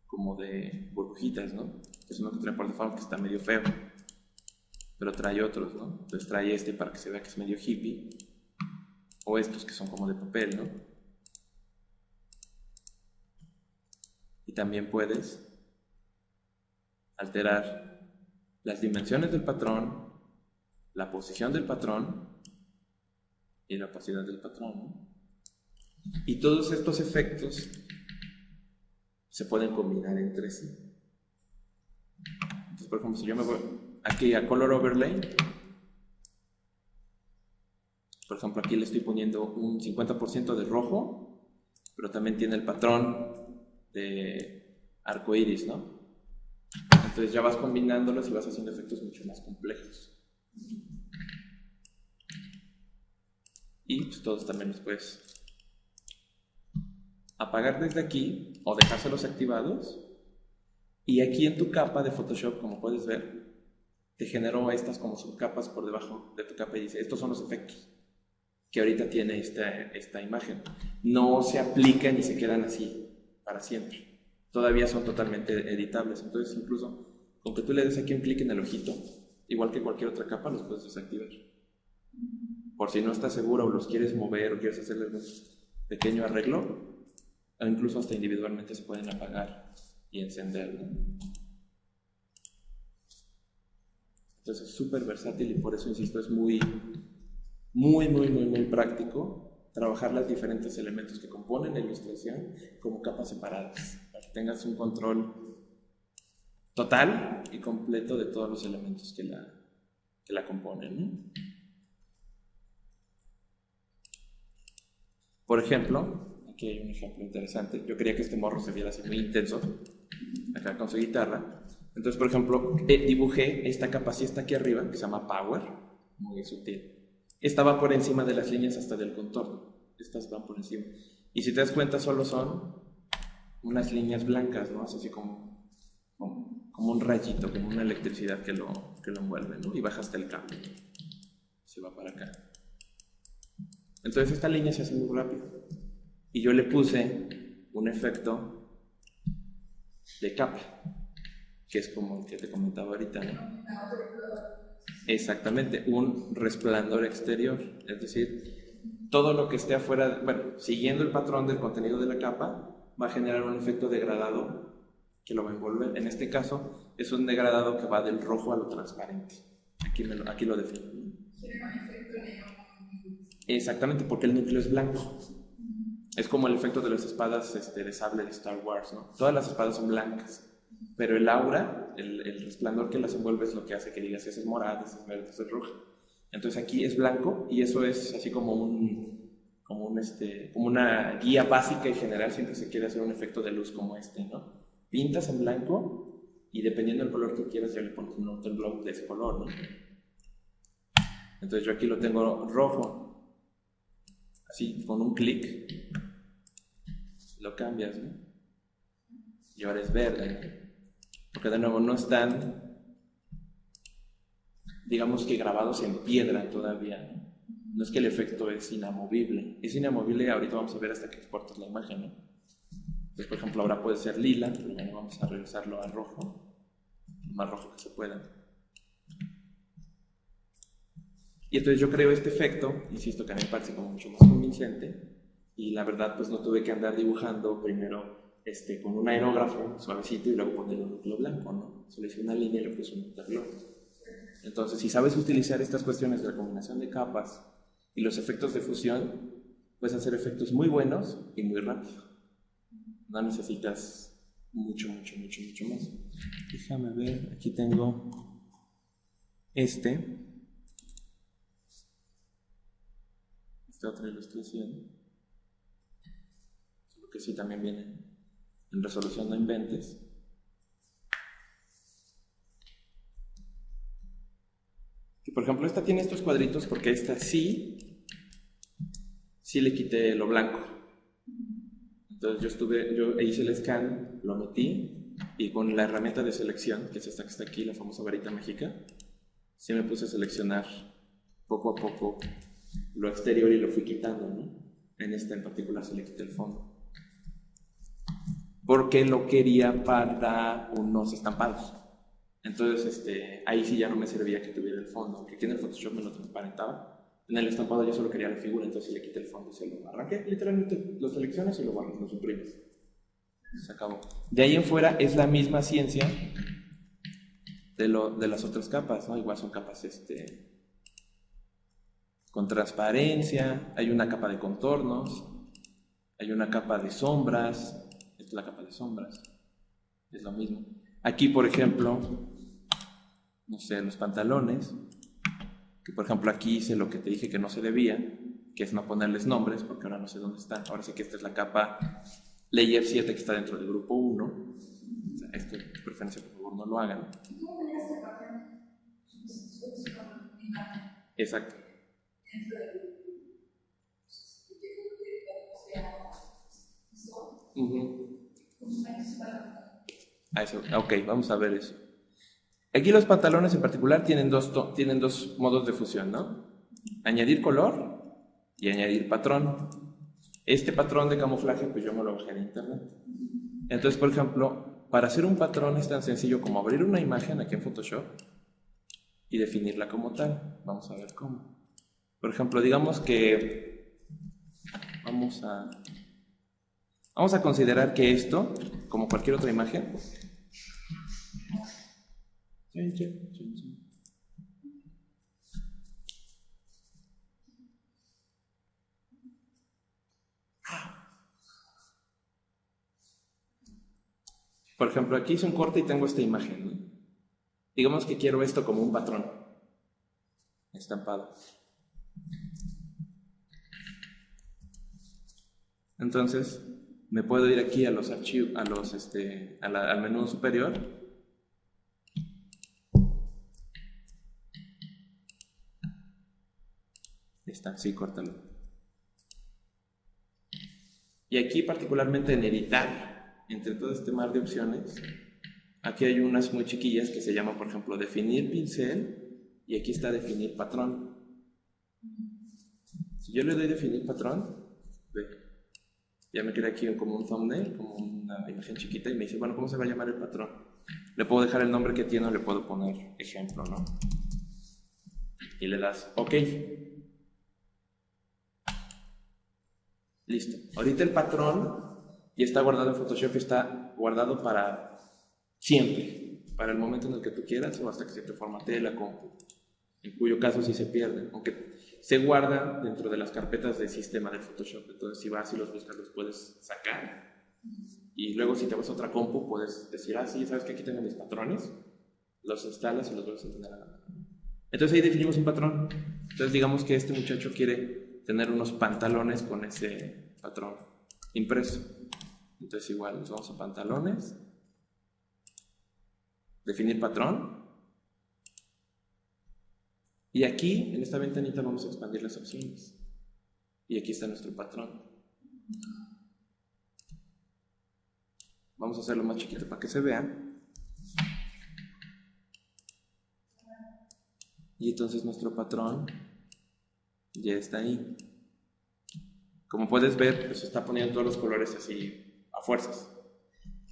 como de burbujitas, ¿no? Es uno que trae por default que está medio feo, pero trae otros, ¿no? Entonces trae para que se vea que es medio hippie, o estos que son como de papel, ¿no? Y también puedes alterar las dimensiones del patrón, la posición del patrón y la opacidad del patrón, ¿no? Y todos estos efectos se pueden combinar entre sí. Entonces, por ejemplo, si yo me voy aquí a Color Overlay, por ejemplo, aquí le estoy poniendo un 50% de rojo, pero también tiene el patrón de arco iris, ¿no? Entonces ya vas combinándolos y vas haciendo efectos mucho más complejos. Y pues todos también los puedes apagar desde aquí o dejárselos activados. Y aquí en tu capa de Photoshop, como puedes ver, te generó estas como subcapas por debajo de tu capa y dice, estos son los efectos que ahorita tiene esta imagen. No se aplican y se quedan así para siempre. Todavía son totalmente editables. Entonces, incluso con que tú le des aquí un clic en el ojito, igual que cualquier otra capa, los puedes desactivar. Por si no estás seguro o los quieres mover o quieres hacerle algún pequeño arreglo, o incluso hasta individualmente se pueden apagar y encender, ¿no? Entonces es súper versátil y por eso, insisto, es muy práctico trabajar los diferentes elementos que componen la ilustración como capas separadas, para que tengas un control total y completo de todos los elementos que la componen, ¿no? Por ejemplo, aquí hay un ejemplo interesante. Yo quería que este morro se viera así muy intenso, acá con su guitarra. Entonces, por ejemplo, dibujé esta capa, así está aquí arriba, que se llama Power, muy sutil. Esta va por encima de las líneas hasta del contorno. Estas van por encima. Y si te das cuenta, solo son unas líneas blancas, ¿no? Es así como un rayito, como una electricidad que lo envuelve, ¿no? Y baja hasta el cable. Se va para acá. Entonces esta línea se hace muy rápido. Y yo le puse un efecto de capa, que es como el que te comentaba ahorita, ¿no? Exactamente, un resplandor exterior. Es decir, todo lo que esté afuera, bueno, siguiendo el patrón del contenido de la capa, va a generar un efecto degradado que lo va a envolver. En este caso, es un degradado que va del rojo a lo transparente. Aquí lo defino. Exactamente, porque el núcleo es blanco. Es como el efecto de las espadas de sable de Star Wars, ¿no? Todas las espadas son blancas, pero el aura, el resplandor que las envuelve es lo que hace que digas esa es morada, esa es verde, esa es roja. Entonces aquí es blanco y eso es así como una guía básica y general siempre se quiere hacer un efecto de luz como ¿no? Pintas en blanco y dependiendo del color que quieras ya le pones un autoglow de ese color, ¿no? Entonces yo aquí lo tengo rojo, así con un clic lo cambias, ¿no? Y ahora es verde, ¿no? porque de nuevo no están, digamos que grabados en piedra todavía, ¿no? No es que el efecto es inamovible. Es inamovible, ahorita vamos a ver hasta que exportas la imagen, ¿no? Entonces, por ejemplo, ahora puede ser lila, pero bueno, vamos a regresarlo a rojo, lo más rojo que se pueda. Y entonces yo creo este efecto, insisto que a mí me parece como mucho más convincente, y la verdad pues no tuve que andar dibujando primero con un aerógrafo suavecito y luego ponerle un núcleo blanco, ¿no? Solo hice una línea y le puse un interlor. Entonces, si sabes utilizar estas cuestiones de la combinación de capas y los efectos de fusión, puedes hacer efectos muy buenos y muy rápido. No necesitas mucho más. Déjame ver, aquí tengo este otro lo estoy haciendo. Solo que sí también viene en resolución, no inventes. Que por ejemplo esta tiene estos cuadritos porque esta sí le quité lo blanco. Entonces yo hice el scan, lo metí y con la herramienta de selección, que es esta que está aquí, la famosa varita mágica, sí me puse a seleccionar poco a poco lo exterior y lo fui quitando, ¿no? En esta en particular se le quité el fondo. Porque lo quería para unos estampados. Entonces, ahí sí ya no me servía que tuviera el fondo, aunque aquí en el Photoshop me lo transparentaba. En el estampado yo solo quería la figura, entonces le quité el fondo y se lo arranqué. Literalmente lo seleccionas y lo guardas, lo suprimes. Se acabó. De ahí en fuera es la misma ciencia de las otras capas, ¿no? Igual son capas con transparencia, hay una capa de contornos, hay una capa de sombras, esta es la capa de sombras, es lo mismo. Aquí, por ejemplo, no sé, los pantalones, que por ejemplo aquí hice lo que te dije que no se debía, que es no ponerles nombres, porque ahora no sé dónde están. Ahora sí que esta es la capa Layer 7 que está dentro del grupo 1. O sea, esto de preferencia, por favor, no lo hagan. Exacto. Eso, ok, vamos a ver eso. Aquí los pantalones en particular tienen dos modos de fusión, ¿no? Añadir color y añadir patrón. Este patrón de camuflaje, pues yo me lo bajé en internet. Entonces, por ejemplo, para hacer un patrón es tan sencillo como abrir una imagen aquí en Photoshop y definirla como tal. Vamos a ver cómo. Por ejemplo, digamos que vamos a considerar que esto, como cualquier otra imagen, por ejemplo, aquí hice un corte y tengo esta imagen, ¿no? Digamos que quiero esto como un patrón estampado. Entonces, me puedo ir aquí a los archivos, al menú superior. Está, sí, córtalo. Y aquí particularmente en editar, entre todo este mar de opciones, aquí hay unas muy chiquillas que se llaman, por ejemplo, definir pincel, y aquí está definir patrón. Si yo le doy definir patrón, ve, ya me queda aquí como un thumbnail, como una imagen chiquita, y me dice, bueno, ¿cómo se va a llamar el patrón? Le puedo dejar el nombre que tiene o le puedo poner ejemplo, ¿no? Y le das OK. Listo. Ahorita el patrón ya está guardado en Photoshop y está guardado para siempre, para el momento en el que tú quieras o hasta que se te formatee la compu, en cuyo caso sí se pierde, aunque se guarda dentro de las carpetas del sistema del Photoshop. Entonces si vas y los buscas los puedes sacar y luego si te vas a otra compu puedes decir, sí, sabes que aquí tengo mis patrones, los instalas y los vuelves a tener a la mano. Entonces ahí definimos un patrón. Entonces digamos que este muchacho quiere tener unos pantalones con ese patrón impreso. Entonces igual nos vamos a pantalones, definir patrón, y aquí en esta ventanita vamos a expandir las opciones y aquí está nuestro patrón. Vamos a hacerlo más chiquito para que se vea. Y entonces nuestro patrón ya está ahí. Como puedes ver, pues está poniendo todos los colores así a fuerzas.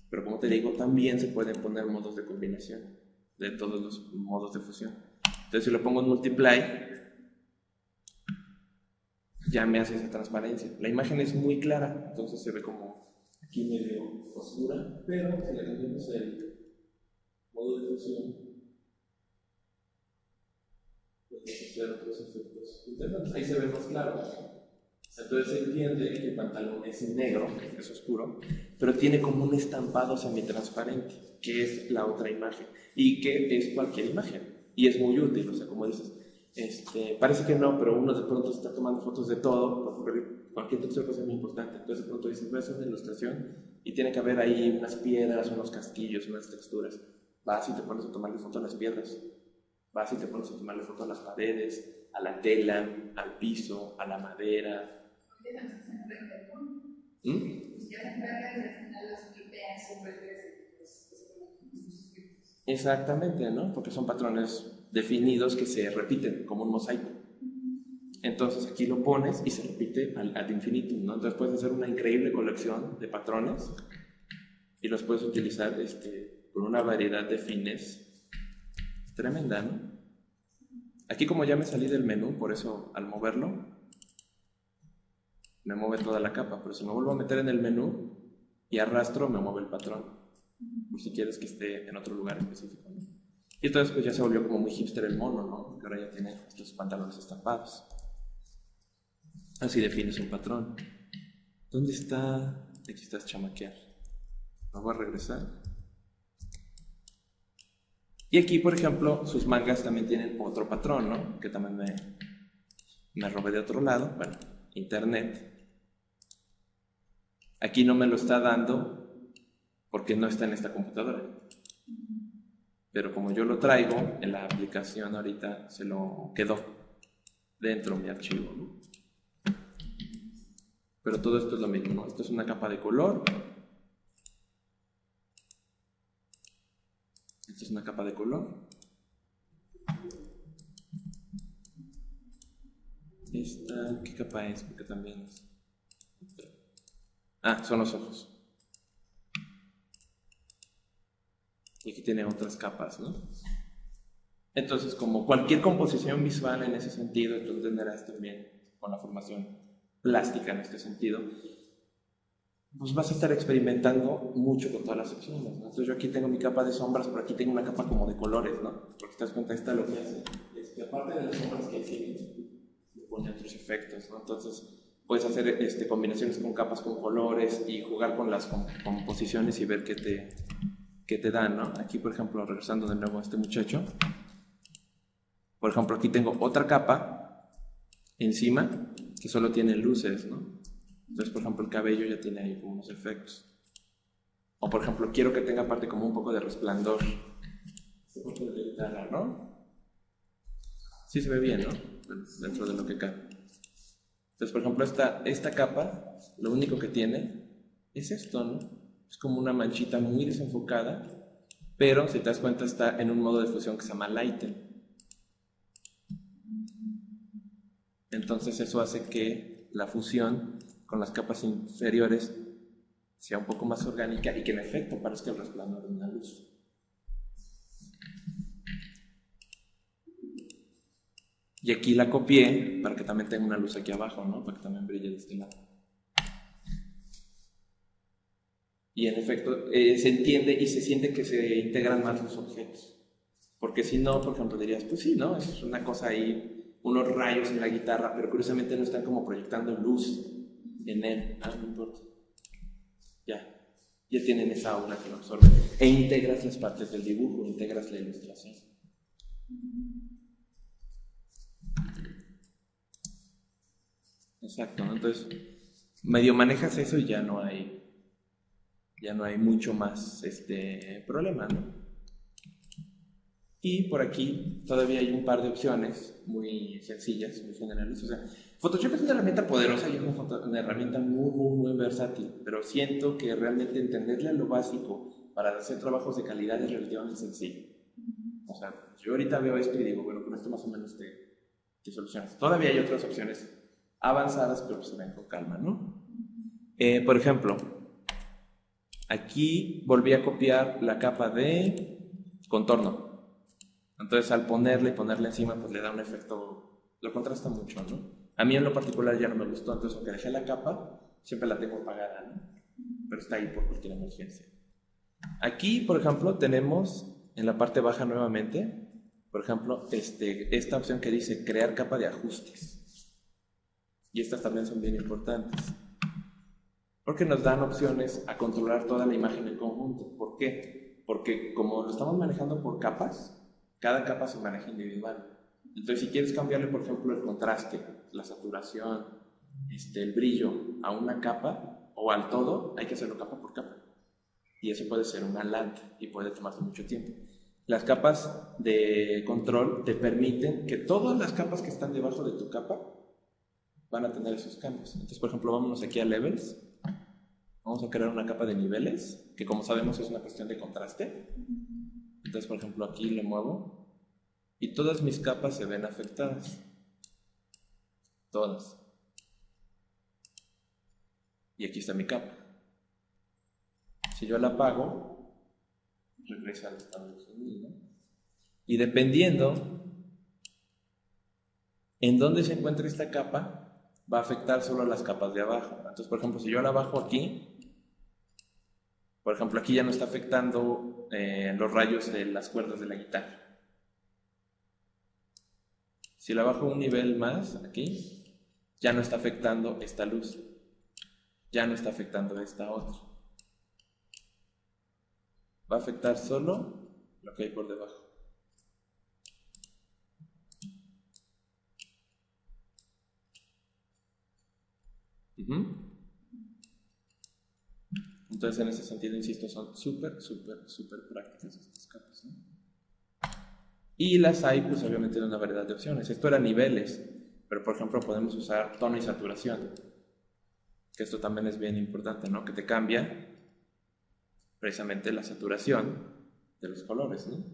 Pero como te digo, también se pueden poner modos de combinación de todos los modos de fusión. Entonces si lo pongo en multiply, ya me hace esa transparencia. La imagen es muy clara, entonces se ve como aquí medio oscura, pero si le cambiamos el modo de fusión, podemos hacer otros efectos interesantes. Ahí se ve más claro. Entonces se entiende que el pantalón es negro, es oscuro, pero tiene como un estampado semitransparente, que es la otra imagen, y que es cualquier imagen, y es muy útil, o sea, como dices, parece que no, pero uno de pronto está tomando fotos de todo, porque cualquier textura es muy importante, entonces de pronto dices, voy a hacer una ilustración, y tiene que haber ahí unas piedras, unos casquillos, unas texturas, vas y te pones a tomarle foto a las piedras, vas y te pones a tomarle foto a las paredes, a la tela, al piso, a la madera. Exactamente, ¿no? Porque son patrones definidos que se repiten como un mosaico. Entonces aquí lo pones y se repite ad infinitum, ¿no? Entonces puedes hacer una increíble colección de patrones y los puedes utilizar con una variedad de fines tremenda, ¿no? Aquí como ya me salí del menú, por eso al moverlo me mueve toda la capa, pero si me vuelvo a meter en el menú y arrastro, me mueve el patrón, por si quieres que esté en otro lugar específico, ¿no? Y entonces pues ya se volvió como muy hipster el mono, ¿no? Porque ahora ya tiene estos pantalones estampados. Así defines un patrón. ¿Dónde está? Aquí está chamaquear. Me voy a regresar. Y aquí, por ejemplo, sus mangas también tienen otro patrón, ¿no? Que también me robé de otro lado. Bueno, internet. Aquí no me lo está dando porque no está en esta computadora. Pero como yo lo traigo, en la aplicación ahorita se lo quedó dentro de mi archivo, ¿no? Pero todo esto es lo mismo, ¿no? Esto es una capa de color. Esto es una capa de color. Esta, ¿qué capa es? Porque también es... Ah, son los ojos. Y aquí tiene otras capas, ¿no? Entonces, como cualquier composición visual en ese sentido, tú entenderás también con la formación plástica en este sentido, pues vas a estar experimentando mucho con todas las opciones, ¿no? Entonces yo aquí tengo mi capa de sombras, pero aquí tengo una capa como de colores, ¿no? Porque te das cuenta, esta lo que hace es que aparte de las sombras que hay, le pone otros efectos, ¿no? Entonces puedes hacer combinaciones con capas con colores y jugar con las composiciones y ver qué te dan, ¿no? Aquí, por ejemplo, regresando de nuevo a este muchacho, por ejemplo, aquí tengo otra capa encima que solo tiene luces, ¿no? Entonces, por ejemplo, el cabello ya tiene ahí como unos efectos. O, por ejemplo, quiero que tenga aparte como un poco de resplandor. Este poco de guitarra, ¿no? Sí se ve bien, ¿no? Dentro de lo que cabe. Entonces, por ejemplo, esta capa, lo único que tiene es esto, ¿no? Es como una manchita muy desenfocada, pero si te das cuenta está en un modo de fusión que se llama Lighten. Entonces eso hace que la fusión con las capas inferiores sea un poco más orgánica y que en efecto parezca el resplandor de una luz. Y aquí la copié para que también tenga una luz aquí abajo, ¿no? Para que también brille de este lado. Y en efecto se entiende y se siente que se integran más los objetos. Porque si no, por ejemplo, dirías, pues sí, ¿no? Es una cosa ahí, unos rayos en la guitarra, pero curiosamente no están como proyectando luz en él. Ah, no importa. Ya tienen esa aura que lo absorbe. E integras las partes del dibujo, integras la ilustración. Exacto, ¿no? Entonces, medio manejas eso y ya no hay mucho más problema, ¿no? Y por aquí todavía hay un par de opciones muy sencillas, muy generales. O sea, Photoshop es una herramienta poderosa y es una herramienta muy, muy, muy versátil, pero siento que realmente entenderle lo básico para hacer trabajos de calidad es relativamente sencillo. O O sea, yo ahorita veo esto y digo, bueno, con esto más o menos te solucionas. Todavía hay otras opciones avanzadas, pero se ven con calma, ¿no? Por ejemplo, aquí volví a copiar la capa de contorno. Entonces al ponerle y ponerle encima, pues le da un efecto, lo contrasta mucho, ¿no? A mí en lo particular ya no me gustó, entonces aunque dejé la capa, siempre la tengo apagada, ¿no? Pero está ahí por cualquier emergencia. Aquí, por ejemplo, tenemos en la parte baja nuevamente, por ejemplo, esta opción que dice crear capa de ajustes. Y estas también son bien importantes, porque nos dan opciones a controlar toda la imagen en conjunto. ¿Por qué? Porque como lo estamos manejando por capas, cada capa se maneja individual. Entonces, si quieres cambiarle, por ejemplo, el contraste, la saturación, el brillo a una capa o al todo, hay que hacerlo capa por capa. Y eso puede ser una lat y puede tomarte mucho tiempo. Las capas de control te permiten que todas las capas que están debajo de tu capa van a tener esos cambios. Entonces, por ejemplo, vámonos aquí a Levels. Vamos a crear una capa de niveles, que como sabemos es una cuestión de contraste. Entonces, por ejemplo, aquí le muevo y todas mis capas se ven afectadas. Todas. Y aquí está mi capa. Si yo la apago, regresa al estado original, ¿no? Y dependiendo en dónde se encuentra esta capa, va a afectar solo a las capas de abajo. Entonces, por ejemplo, si yo la bajo aquí, por ejemplo, aquí ya no está afectando los rayos de las cuerdas de la guitarra. Si la bajo un nivel más, aquí, ya no está afectando esta luz. Ya no está afectando esta otra. Va a afectar solo lo que hay por debajo. Entonces, en ese sentido, insisto, son súper prácticas estas capas, ¿no? Y las hay, pues obviamente, de una variedad de opciones. Esto era niveles, pero por ejemplo podemos usar tono y saturación, que esto también es bien importante, ¿no? Que te cambia precisamente la saturación de los colores, ¿no?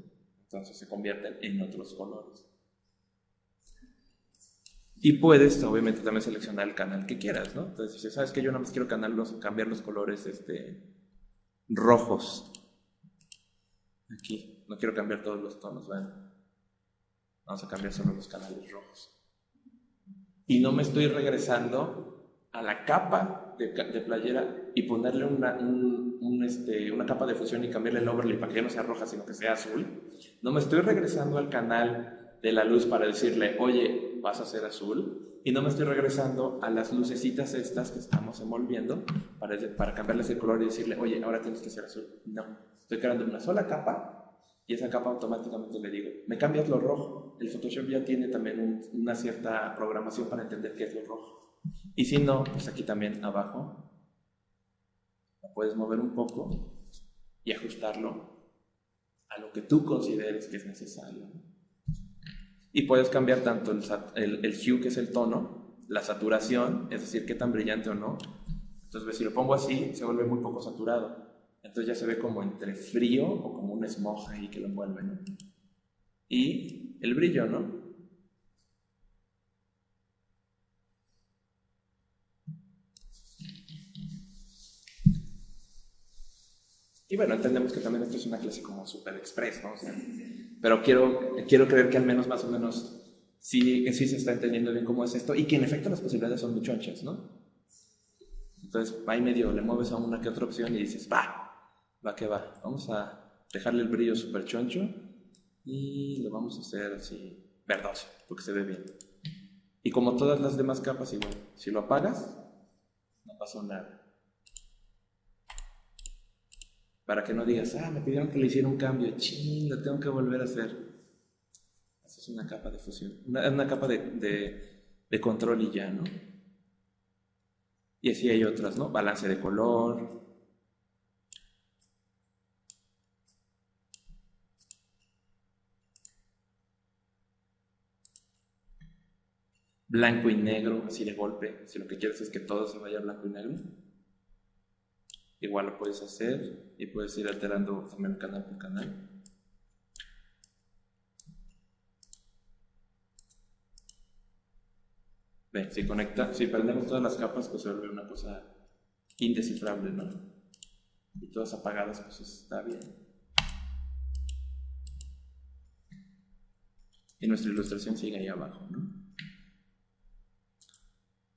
Entonces se convierten en otros colores. Y puedes, obviamente, también seleccionar el canal que quieras, ¿no? Entonces dices, ¿sabes qué? Yo nada más quiero cambiar los colores rojos. Aquí, no quiero cambiar todos los tonos, ¿ven? Vamos a cambiar solo los canales rojos. Y no me estoy regresando a la capa de playera y ponerle una capa de fusión y cambiarle el overlay para que ya no sea roja, sino que sea azul. No me estoy regresando al canal de la luz para decirle, oye, vas a ser azul. Y no me estoy regresando a las lucecitas estas que estamos envolviendo para cambiarles el color y decirle, oye, ahora tienes que ser azul. No, estoy creando una sola capa. Y esa capa automáticamente le digo, me cambias lo rojo. El Photoshop ya tiene también una cierta programación para entender qué es lo rojo. Y si no, pues aquí también abajo la puedes mover un poco y ajustarlo a lo que tú consideres que es necesario. Y puedes cambiar tanto el hue, que es el tono, la saturación, es decir, qué tan brillante o no. Entonces, si lo pongo así, se vuelve muy poco saturado. Entonces ya se ve como entre frío o como un smog ahí que lo envuelve, ¿no? Y el brillo, ¿no? Y bueno, entendemos que también esto es una clase como super express, ¿no? O sea, pero quiero creer que al menos más o menos sí se está entendiendo bien cómo es esto y que en efecto las posibilidades son muy chonchas, ¿no? Entonces ahí medio le mueves a una que otra opción y dices, va que va. Vamos a dejarle el brillo súper choncho y lo vamos a hacer así verdoso, porque se ve bien. Y como todas las demás capas, igual, si lo apagas, no pasó nada. Para que no digas, me pidieron que le hiciera un cambio, ching, lo tengo que volver a hacer. Esa es una capa de fusión, una capa de control y ya, ¿no? Y así hay otras, ¿no? Balance de color. Blanco y negro, así de golpe. Si lo que quieres es que todo se vaya a blanco y negro, igual lo puedes hacer y puedes ir alterando también canal por canal. Ve, si prendemos todas las capas, pues se vuelve una cosa indescifrable, ¿no? Y todas apagadas, pues está bien. Y nuestra ilustración sigue ahí abajo, ¿no?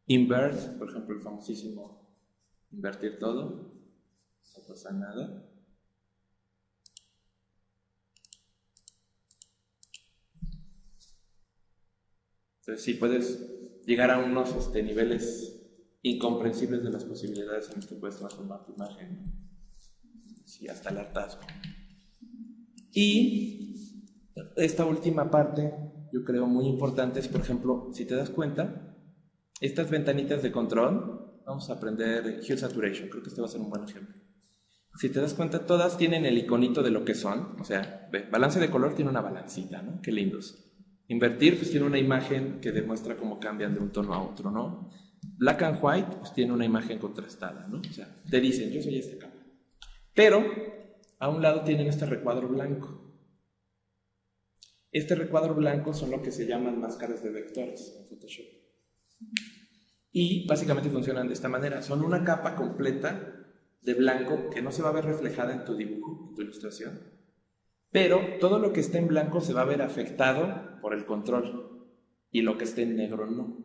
Invert, por ejemplo, el famosísimo invertir todo, no pasa nada. Entonces sí puedes llegar a unos niveles incomprensibles de las posibilidades en las que puedes transformar tu imagen, ¿no? Sí, hasta el hartazgo. Y esta última parte, yo creo muy importante, es, por ejemplo, si te das cuenta, estas ventanitas de control, vamos a aprender Hue Saturation, creo que este va a ser un buen ejemplo. Si te das cuenta, todas tienen el iconito de lo que son, o sea, ve, balance de color tiene una balancita, ¿no? Qué lindos. Invertir, pues tiene una imagen que demuestra cómo cambian de un tono a otro, ¿no? Black and White, pues tiene una imagen contrastada, ¿no? O sea, te dicen, yo soy esta capa. Pero, a un lado tienen este recuadro blanco. Este recuadro blanco son lo que se llaman máscaras de vectores en Photoshop. Y básicamente funcionan de esta manera. Son una capa completa de blanco que no se va a ver reflejada en tu dibujo, en tu ilustración, pero todo lo que esté en blanco se va a ver afectado por el control y lo que esté en negro no.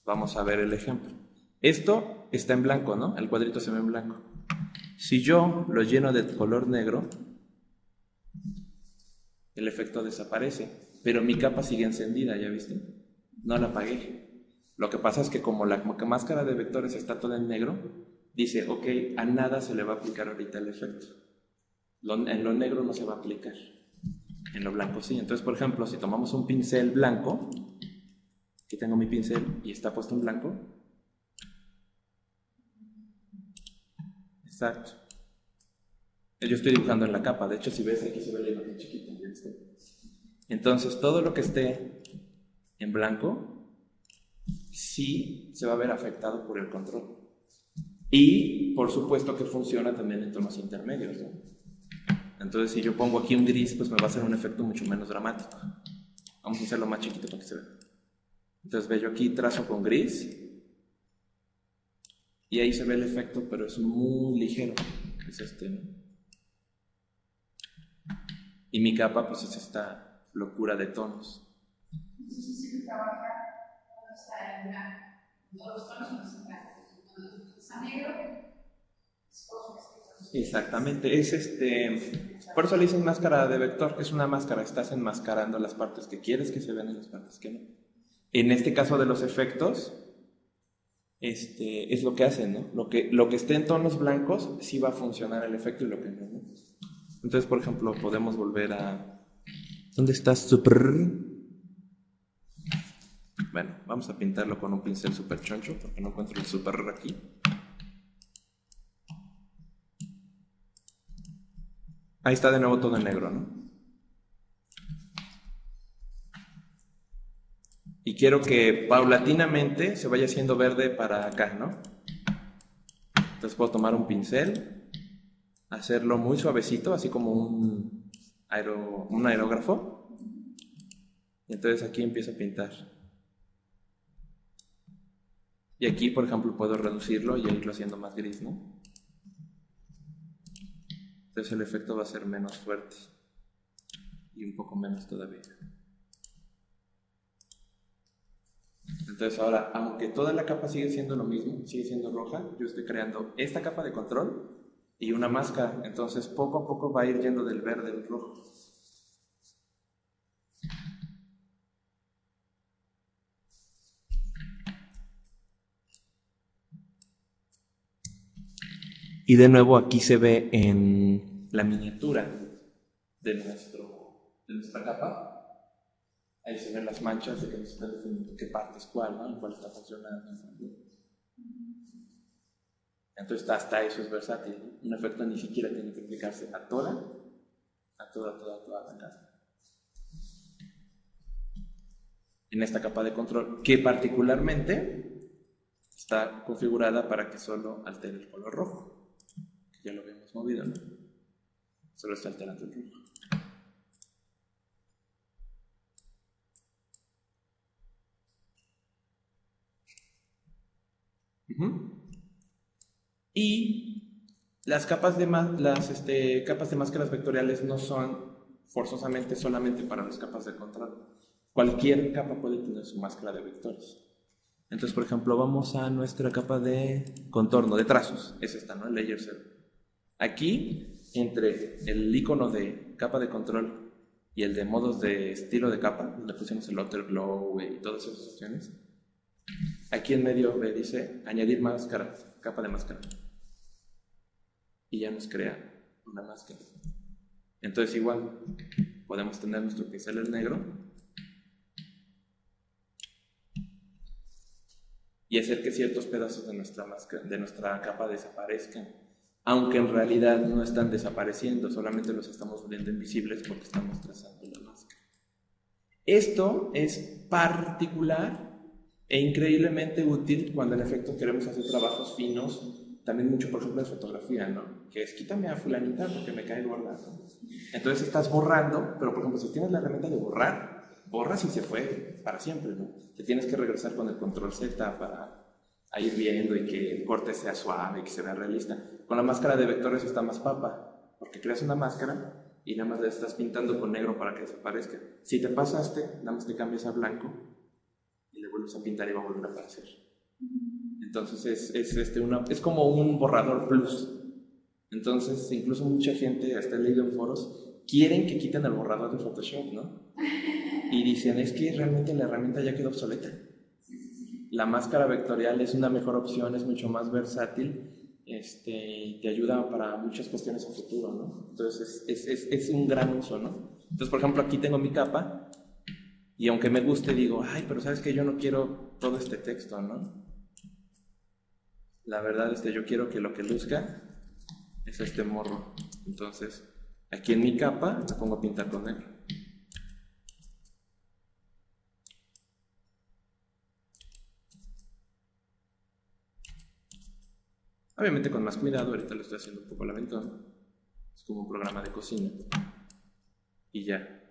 Vamos a ver el ejemplo. Esto está en blanco, ¿no? El cuadrito se ve en blanco. Si yo lo lleno de color negro, el efecto desaparece, pero mi capa sigue encendida, ¿ya viste? No la apagué. Lo que pasa es que como la máscara de vectores está toda en negro, dice, ok, a nada se le va a aplicar ahorita el efecto. En lo negro no se va a aplicar, en lo blanco sí. Entonces, por ejemplo, si tomamos un pincel blanco, aquí tengo mi pincel y está puesto en blanco, exacto. Yo estoy dibujando en la capa, de hecho si ves aquí se ve la imagen chiquita, ¿viste? Entonces todo lo que esté en blanco sí se va a ver afectado por el control. Y por supuesto que funciona también en tonos intermedios, ¿no? Entonces si yo pongo aquí un gris, pues me va a hacer un efecto mucho menos dramático. Vamos a hacerlo más chiquito para que se vea. Entonces ve, yo aquí trazo con gris y ahí se ve el efecto, pero es muy ligero. Es este, ¿no? Y mi capa pues es esta locura de tonos. Entonces sí que trabaja cuando está en blanco. Todos los tonos no están blancos. Cuando está negro, escoge este. Exactamente, es por eso le dicen máscara de vector, es una máscara, estás enmascarando las partes que quieres que se vean y las partes que no. En este caso de los efectos, es lo que hacen, ¿no? Lo que esté en tonos blancos sí va a funcionar el efecto y lo que no, ¿no? Entonces, por ejemplo, podemos volver a... ¿Dónde está super? Bueno, vamos a pintarlo con un pincel super choncho porque no encuentro el super aquí. Ahí está de nuevo todo en negro, ¿no? Y quiero que paulatinamente se vaya haciendo verde para acá, ¿no? Entonces puedo tomar un pincel, hacerlo muy suavecito, así como un aerógrafo. Y entonces aquí empiezo a pintar. Y aquí, por ejemplo, puedo reducirlo y irlo haciendo más gris, ¿no? Entonces el efecto va a ser menos fuerte y un poco menos todavía. Entonces ahora, aunque toda la capa sigue siendo lo mismo, sigue siendo roja, yo estoy creando esta capa de control y una máscara. Entonces poco a poco va a ir yendo del verde al rojo. Y de nuevo aquí se ve en la miniatura de nuestra capa. Ahí se ven las manchas de que nos está definiendo qué parte es cuál, ¿no? Y cuál está funcionando. Entonces hasta eso es versátil, ¿no? Un efecto ni siquiera tiene que aplicarse a toda la capa. En esta capa de control, que particularmente está configurada para que solo altere el color rojo. Ya lo habíamos movido, ¿no? Solo está alterando el rojo. Y las capas de capas de máscaras vectoriales no son forzosamente solamente para las capas de control. Cualquier capa puede tener su máscara de vectores. Entonces, por ejemplo, vamos a nuestra capa de contorno, de trazos. Es esta, ¿no? El layer 0. Aquí, entre el icono de capa de control y el de modos de estilo de capa, le pusimos el Outer Glow y todas esas opciones. Aquí en medio dice añadir máscara, capa de máscara. Y ya nos crea una máscara. Entonces igual podemos tener nuestro pincel en negro y hacer que ciertos pedazos de nuestra máscara, de nuestra capa desaparezcan, aunque en realidad no están desapareciendo, solamente los estamos volviendo invisibles porque estamos trazando la máscara. Esto es particular e increíblemente útil cuando en efecto queremos hacer trabajos finos, también mucho por ejemplo de fotografía, ¿no? Que es quítame a fulanita porque me cae gorda, ¿no? Entonces estás borrando, pero por ejemplo si tienes la herramienta de borrar, borras y se fue para siempre, ¿no? Te tienes que regresar con el control Z para ir viendo y que el corte sea suave y que se vea realista. Con la máscara de vectores está más papa, porque creas una máscara y nada más la estás pintando con negro para que desaparezca. Si te pasaste, nada más te cambias a blanco y le vuelves a pintar y va a volver a aparecer. Entonces es como un borrador plus. Entonces incluso mucha gente, hasta he leído en foros, quieren que quiten el borrador de Photoshop, ¿no? Y dicen, es que realmente la herramienta ya quedó obsoleta. La máscara vectorial es una mejor opción, es mucho más versátil, y te ayuda para muchas cuestiones a futuro, ¿no? Entonces es un gran uso, ¿no? Entonces, por ejemplo, aquí tengo mi capa y aunque me guste digo, ay, pero sabes que yo no quiero todo este texto, ¿no? La verdad yo quiero que lo que luzca es este morro. Entonces, aquí en mi capa la pongo a pintar con negro. Obviamente con más cuidado, ahorita lo estoy haciendo un poco al aventón. Es como un programa de cocina. Y ya.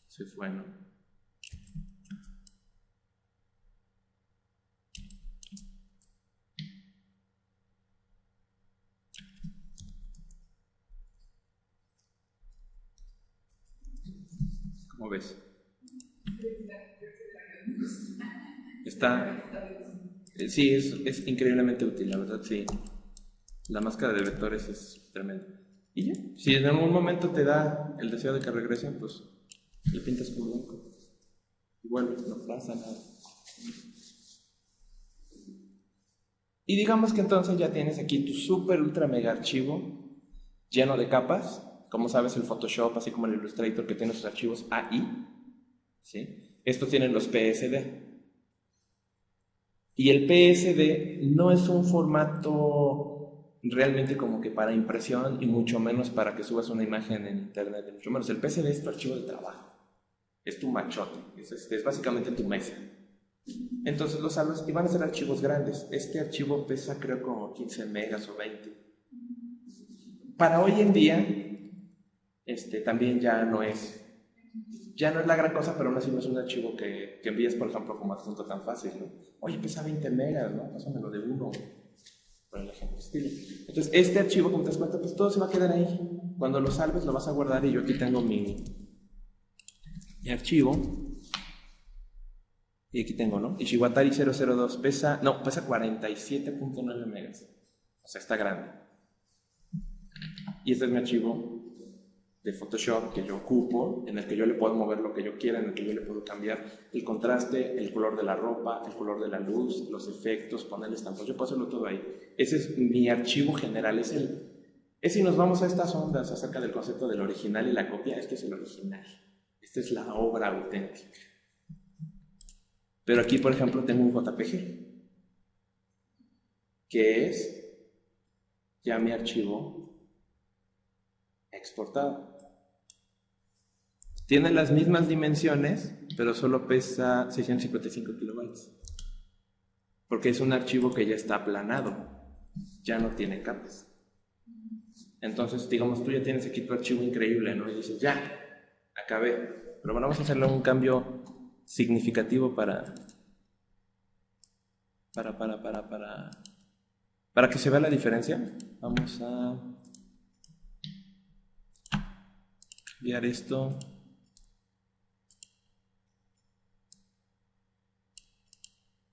Se fue, ¿no? ¿Cómo ves? Está... Sí, es increíblemente útil, la verdad, sí. La máscara de vectores es tremenda. Y ya, si en algún momento te da el deseo de que regresen, pues le pintas con blanco. Igual no pasa nada. Y digamos que entonces ya tienes aquí tu super ultra mega archivo lleno de capas. Como sabes, el Photoshop, así como el Illustrator, que tiene sus archivos AI, ¿sí? Estos tienen los PSD. Y el PSD no es un formato realmente como que para impresión y mucho menos para que subas una imagen en internet, mucho menos. El PSD es tu archivo de trabajo, es tu machote, es básicamente tu mesa. Entonces los salvas y van a ser archivos grandes. Este archivo pesa creo como 15 megas o 20. Para hoy en día, también ya no es la gran cosa, pero aún así no es un archivo que envíes, por ejemplo, como adjunto tan fácil, ¿no? Oye, pesa 20 megas, ¿no? Pásamelo de uno, por el ejemplo estilo. Entonces, este archivo, como te das cuenta, pues todo se va a quedar ahí. Cuando lo salves, lo vas a guardar y yo aquí tengo mi archivo. Y aquí tengo, ¿no? Ishiwatari 002 pesa 47.9 megas. O sea, está grande. Y este es mi archivo de Photoshop que yo ocupo, en el que yo le puedo mover lo que yo quiera, en el que yo le puedo cambiar el contraste, el color de la ropa, el color de la luz, los efectos, ponerle estampas, yo puedo hacerlo todo ahí. Ese es mi archivo general, es si nos vamos a estas ondas acerca del concepto del original y la copia, este es el original, esta es la obra auténtica. Pero aquí, por ejemplo, tengo un JPG, que es ya mi archivo exportado. Tiene las mismas dimensiones, pero solo pesa 655 kilobytes. Porque es un archivo que ya está aplanado, ya no tiene capas. Entonces, digamos, tú ya tienes aquí tu archivo increíble, ¿no? Y dices, ya, acabé. Pero bueno, vamos a hacerle un cambio significativo para Para que se vea la diferencia, vamos a enviar esto.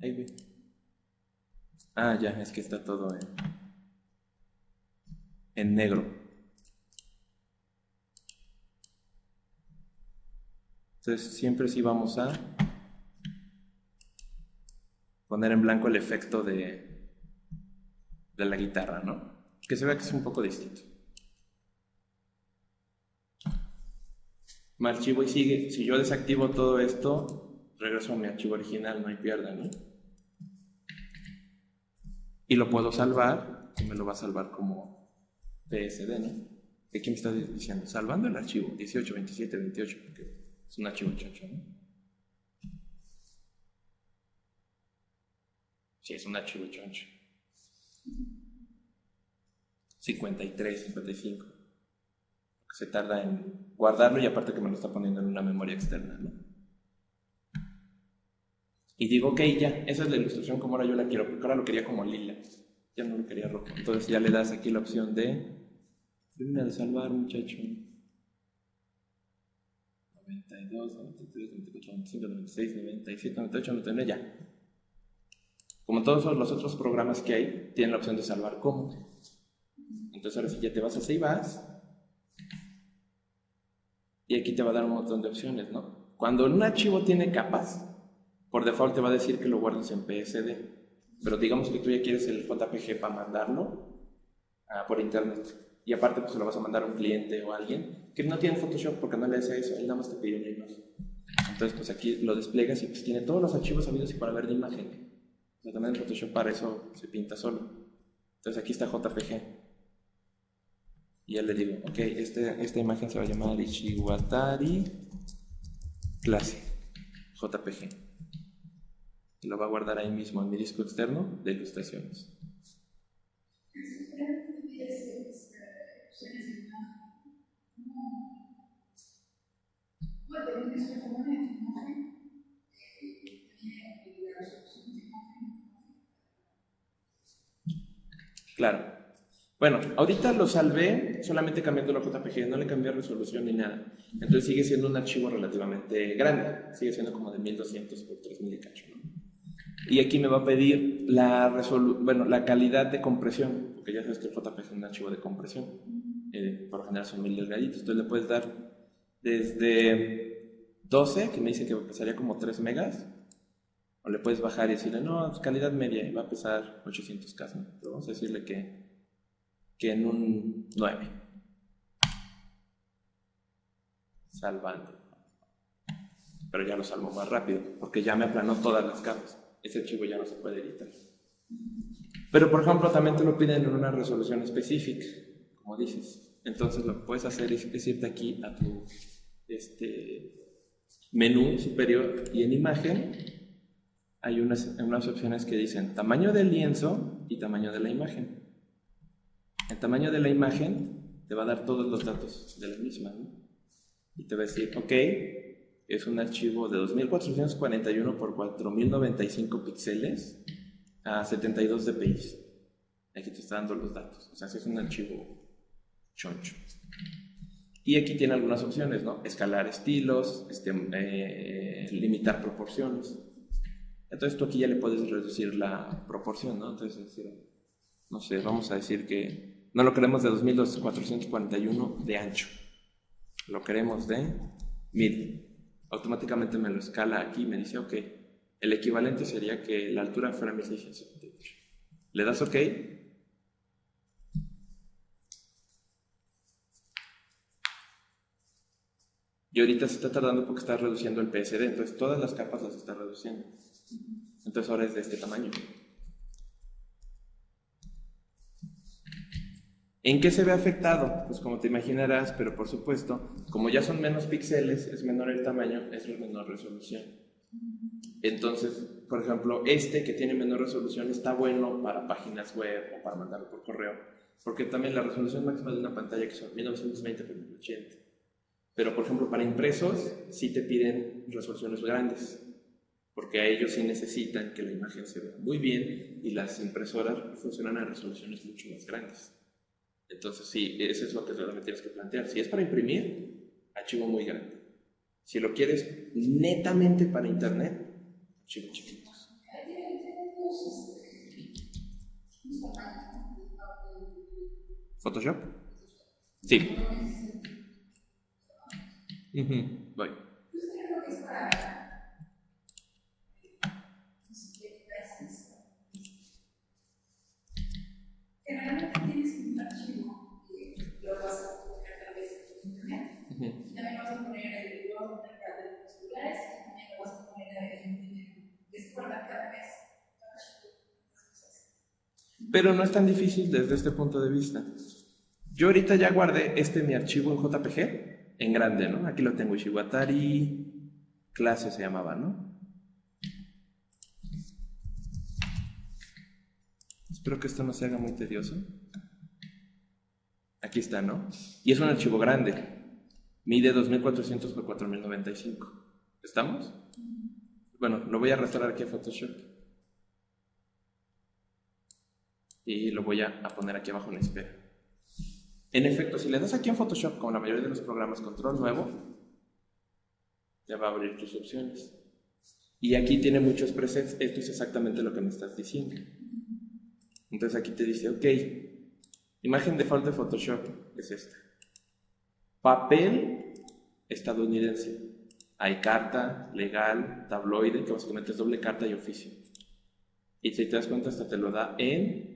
Ahí ve. Ah, ya, es que está todo en negro. Entonces siempre sí vamos a poner en blanco el efecto de la guitarra, ¿no? Que se vea que es un poco distinto. Me archivo y sigue. Si yo desactivo todo esto, regreso a mi archivo original, no hay pierde, ¿no? Y lo puedo salvar, y me lo va a salvar como PSD, ¿no? Aquí me está diciendo, salvando el archivo 18, 27, 28, porque es un archivo chocho, ¿no? Sí, es un archivo choncho. 53, 55. Se tarda en guardarlo y aparte que me lo está poniendo en una memoria externa, ¿no? Y digo, ok, ya, esa es la ilustración como ahora yo la quiero, porque ahora lo quería como lila, ya no lo quería rojo. Entonces ya le das aquí la opción de salvar, muchacho. 92, 93, 94, 95, 96, 97, 98, 99, ya. Como todos los otros programas que hay, tienen la opción de salvar como. Entonces ahora sí ya te vas a Save As y aquí te va a dar un montón de opciones, ¿no? Cuando un archivo tiene capas, por default te va a decir que lo guardes en PSD, pero digamos que tú ya quieres el JPG para mandarlo por internet y aparte pues se lo vas a mandar a un cliente o a alguien que no tiene Photoshop porque no le hace eso, él nada más te pide una imagen. Entonces pues aquí lo despliegas y pues tiene todos los archivos habidos y para ver de imagen. O sea, también en Photoshop para eso se pinta solo. Entonces aquí está JPG. Y ya le digo, ok, esta imagen se va a llamar Ichiwatari clase JPG. Y lo va a guardar ahí mismo en mi disco externo de ilustraciones. Claro. Bueno, ahorita lo salvé solamente cambiando la JPG, no le cambié resolución ni nada. Entonces sigue siendo un archivo relativamente grande, sigue siendo como de 1200 por 3000 y cacho, ¿no? Y aquí me va a pedir la calidad de compresión, porque ya sabes que el JPG es un archivo de compresión. Por lo general son 1000 delgaditos, entonces le puedes dar desde 12, que me dice que pesaría como 3 megas, o le puedes bajar y decirle, no, calidad media, y va a pesar 800K, ¿no? Pero vamos a decirle que en un 9. Salvando. Pero ya lo salvo más rápido, porque ya me aplanó todas las capas. Ese archivo ya no se puede editar. Pero, por ejemplo, también te lo piden en una resolución específica, como dices. Entonces, lo que puedes hacer es irte aquí a tu menú superior y en imagen hay unas opciones que dicen tamaño del lienzo y tamaño de la imagen. El tamaño de la imagen te va a dar todos los datos de la misma, ¿no? Y te va a decir, ok, es un archivo de 2441 por 4095 píxeles a 72 dpi. Aquí te está dando los datos, o sea, es un archivo choncho. Y aquí tiene algunas opciones, ¿no? Escalar estilos, limitar proporciones. Entonces tú aquí ya le puedes reducir la proporción, ¿no? Entonces, no sé, vamos a decir que no lo queremos de 2441 de ancho, lo queremos de 1000. Automáticamente me lo escala aquí y me dice, ok, el equivalente sería que la altura fuera 1678. Le das ok. Y ahorita se está tardando porque está reduciendo el PSD, entonces todas las capas las está reduciendo. Entonces ahora es de este tamaño. ¿En qué se ve afectado? Pues como te imaginarás, pero por supuesto, como ya son menos píxeles, es menor el tamaño, es menor resolución. Entonces, por ejemplo, que tiene menor resolución está bueno para páginas web o para mandarlo por correo, porque también la resolución máxima de una pantalla que son 1920 por 1080. Pero, por ejemplo, para impresos sí te piden resoluciones grandes. porque a ellos sí necesitan que la imagen se vea muy bien y las impresoras funcionan a resoluciones mucho más grandes. Entonces sí, eso es lo que realmente tienes que plantear. Si es para imprimir, archivo muy grande. Si lo quieres netamente para internet, archivos chiquitos. ¿Photoshop? Sí. Voy. Generalmente tienes un archivo que lo vas a publicar tal vez en internet. También vas a poner el blog de los celulares y también lo vas a poner en descuerda cada vez. Pero no es tan difícil desde este punto de vista. Yo ahorita ya guardé mi archivo en JPG, en grande, ¿no? Aquí lo tengo, Ishiwatari clase se llamaba, ¿no? Espero que esto no se haga muy tedioso. Aquí está, ¿no? Y es un archivo grande. Mide 2400 por 4095. ¿Estamos? Bueno, lo voy a restaurar aquí a Photoshop. Y lo voy a poner aquí abajo en espera. En efecto, si le das aquí en Photoshop, como la mayoría de los programas, control nuevo, ya va a abrir tus opciones. Y aquí tiene muchos presets. Esto es exactamente lo que me estás diciendo. Entonces aquí te dice, ok, imagen default de Photoshop es esta. Papel estadounidense. Hay carta, legal, tabloide, que básicamente es doble carta y oficio. Y si te das cuenta, hasta te lo da en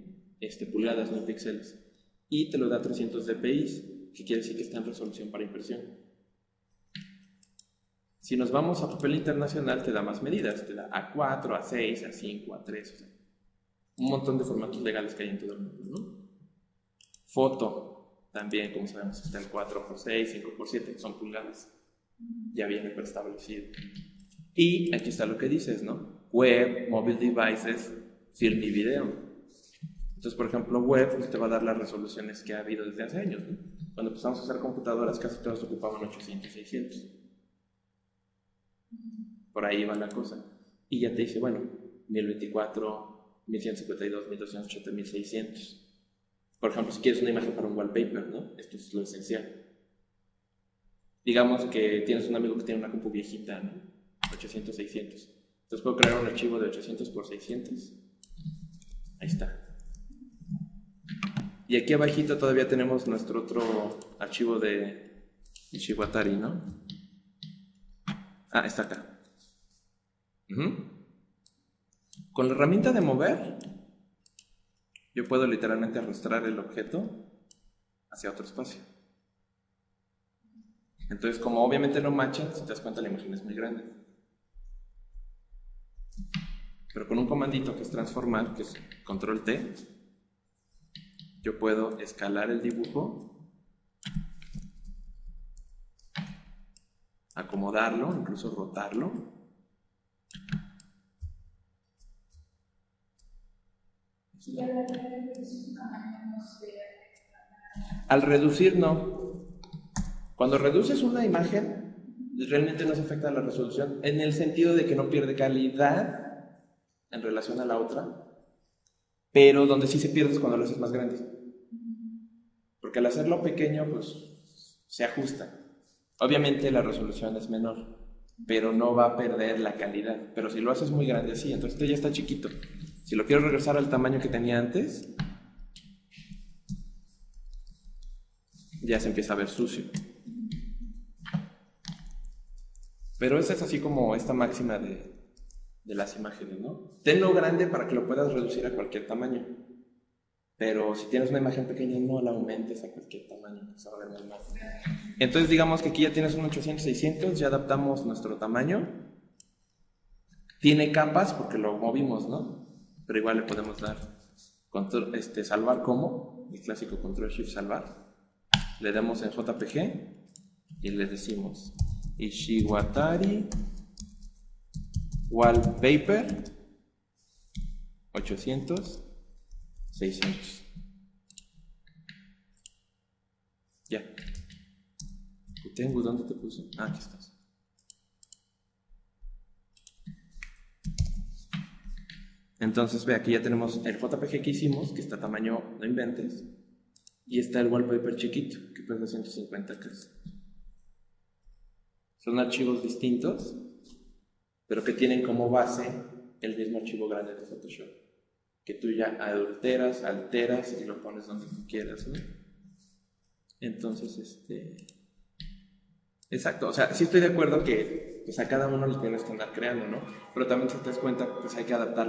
pulgadas, no en píxeles. Y te lo da 300 dpi, que quiere decir que está en resolución para impresión. Si nos vamos a papel internacional, te da más medidas. Te da A4, A6, A5, A3, o sea, un montón de formatos legales que hay en todo el mundo, ¿no? Foto, también, como sabemos, está el 4x6, 5x7, son pulgadas. Ya viene preestablecido. Y aquí está lo que dices, ¿no? Web, mobile devices, film y video. Entonces, por ejemplo, web pues, te va a dar las resoluciones que ha habido desde hace años, ¿no? Cuando empezamos a usar computadoras, casi todas ocupaban 800, 600. Por ahí va la cosa. Y ya te dice, bueno, 1024, 1152, 1280, 1600. Por ejemplo, si quieres una imagen para un wallpaper, ¿no? Esto es lo esencial. Digamos que tienes un amigo que tiene una compu viejita, ¿no? 800, 600. Entonces puedo crear un archivo de 800 por 600. Ahí está. Y aquí abajito todavía tenemos nuestro otro archivo de Ishiwatari, ¿no? Ah, está acá. Con la herramienta de mover, yo puedo literalmente arrastrar el objeto hacia otro espacio. Entonces, como obviamente no machan, si te das cuenta la imagen es muy grande. Pero con un comandito que es transformar, que es control T, yo puedo escalar el dibujo, acomodarlo, incluso rotarlo. Al reducir no. Cuando reduces una imagen, realmente no se afecta la resolución, en el sentido de que no pierde calidad en relación a la otra, pero donde sí se pierde es cuando lo haces más grande. Porque al hacerlo pequeño, pues se ajusta. Obviamente la resolución es menor, pero no va a perder la calidad. Pero si lo haces muy grande así, entonces esto ya está chiquito. Si lo quiero regresar al tamaño que tenía antes, ya se empieza a ver sucio. Pero esa es así como esta máxima de las imágenes, ¿no? Tenlo grande para que lo puedas reducir a cualquier tamaño. Pero si tienes una imagen pequeña, no la aumentes a cualquier tamaño, se va a ver muy mal. Entonces digamos que aquí ya tienes un 800-600, ya adaptamos nuestro tamaño. Tiene capas porque lo movimos, ¿no? Pero igual le podemos dar control, salvar como, el clásico control shift salvar. Le damos en JPG y le decimos Ishiwatari Wallpaper 800 600. Ya. Tengo, ¿dónde te puse? Ah, aquí estás. Entonces, ve, aquí ya tenemos el JPG que hicimos, que está a tamaño, no inventes, y está el wallpaper chiquito, que pesa 150K. Son archivos distintos, pero que tienen como base el mismo archivo grande de Photoshop, que tú ya alteras y lo pones donde tú quieras, ¿no? Entonces, exacto, o sea, sí estoy de acuerdo que pues, a cada uno le tienes que andar creando, ¿no? Pero también si te das cuenta, pues hay que adaptar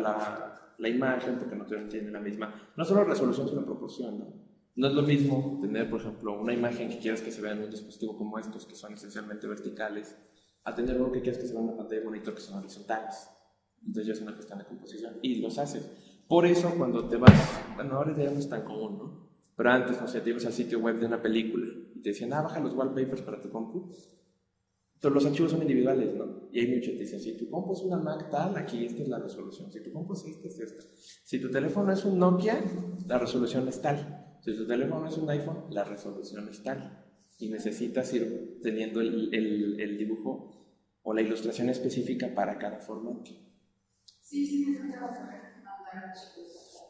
la imagen, porque no tiene la misma, no solo resolución, sino proporción, ¿no? No es lo mismo tener, por ejemplo, una imagen que quieras que se vea en un dispositivo como estos, que son esencialmente verticales, a tener uno que quieras que se vea en una pantalla de monitor que son horizontales. Entonces ya es una cuestión de composición y los haces. Por eso cuando te vas, bueno, ahora ya no es tan común, ¿no? Pero antes, no sé, te ibas al sitio web de una película y te decían, baja los wallpapers para tu compu. Entonces los archivos son individuales, ¿no? Y hay muchos que dicen, si tu compu es una Mac tal, aquí esta es la resolución. Si tu compu es esta, es esta. Si tu teléfono es un Nokia, la resolución es tal. Si tu teléfono es un iPhone, la resolución es tal. Y necesitas ir teniendo el dibujo o la ilustración específica para cada formato. Sí, me encanta mandar archivos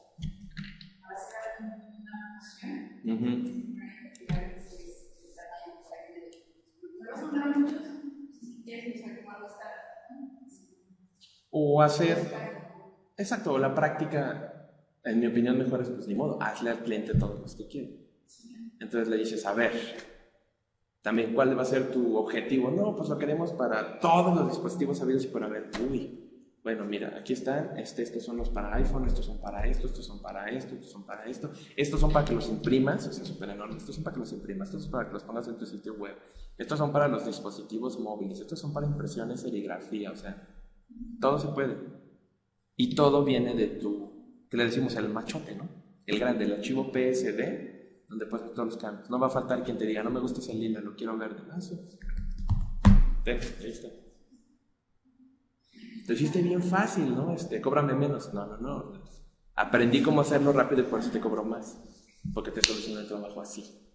para hacer una función. Me vas a mandar muchos, si quieres, no sé cómo algo está. O hacer, exacto, la práctica, en mi opinión, mejor es, pues ni modo, hazle al cliente todos los que quiere. Entonces le dices, a ver, también, ¿cuál va a ser tu objetivo? No, pues lo queremos para todos los dispositivos habidos y por haber. Bueno, mira, aquí están, estos son los para iPhone, estos son para esto, estos son para esto, estos son para esto, estos son para que los imprimas, o sea, súper enormes, estos son para que los imprimas, estos son para que los pongas en tu sitio web, estos son para los dispositivos móviles, estos son para impresiones, serigrafía, o sea, todo se puede. Y todo viene de que le decimos el machote, ¿no? El grande, el archivo PSD, donde puedes hacer todos los cambios. No va a faltar quien te diga, no me gusta ese lila, lo quiero verde. Sí. Ahí está. Lo hiciste bien fácil, ¿no? Cóbrame menos. No. Aprendí cómo hacerlo rápido y por eso te cobro más. Porque te soluciono el trabajo así.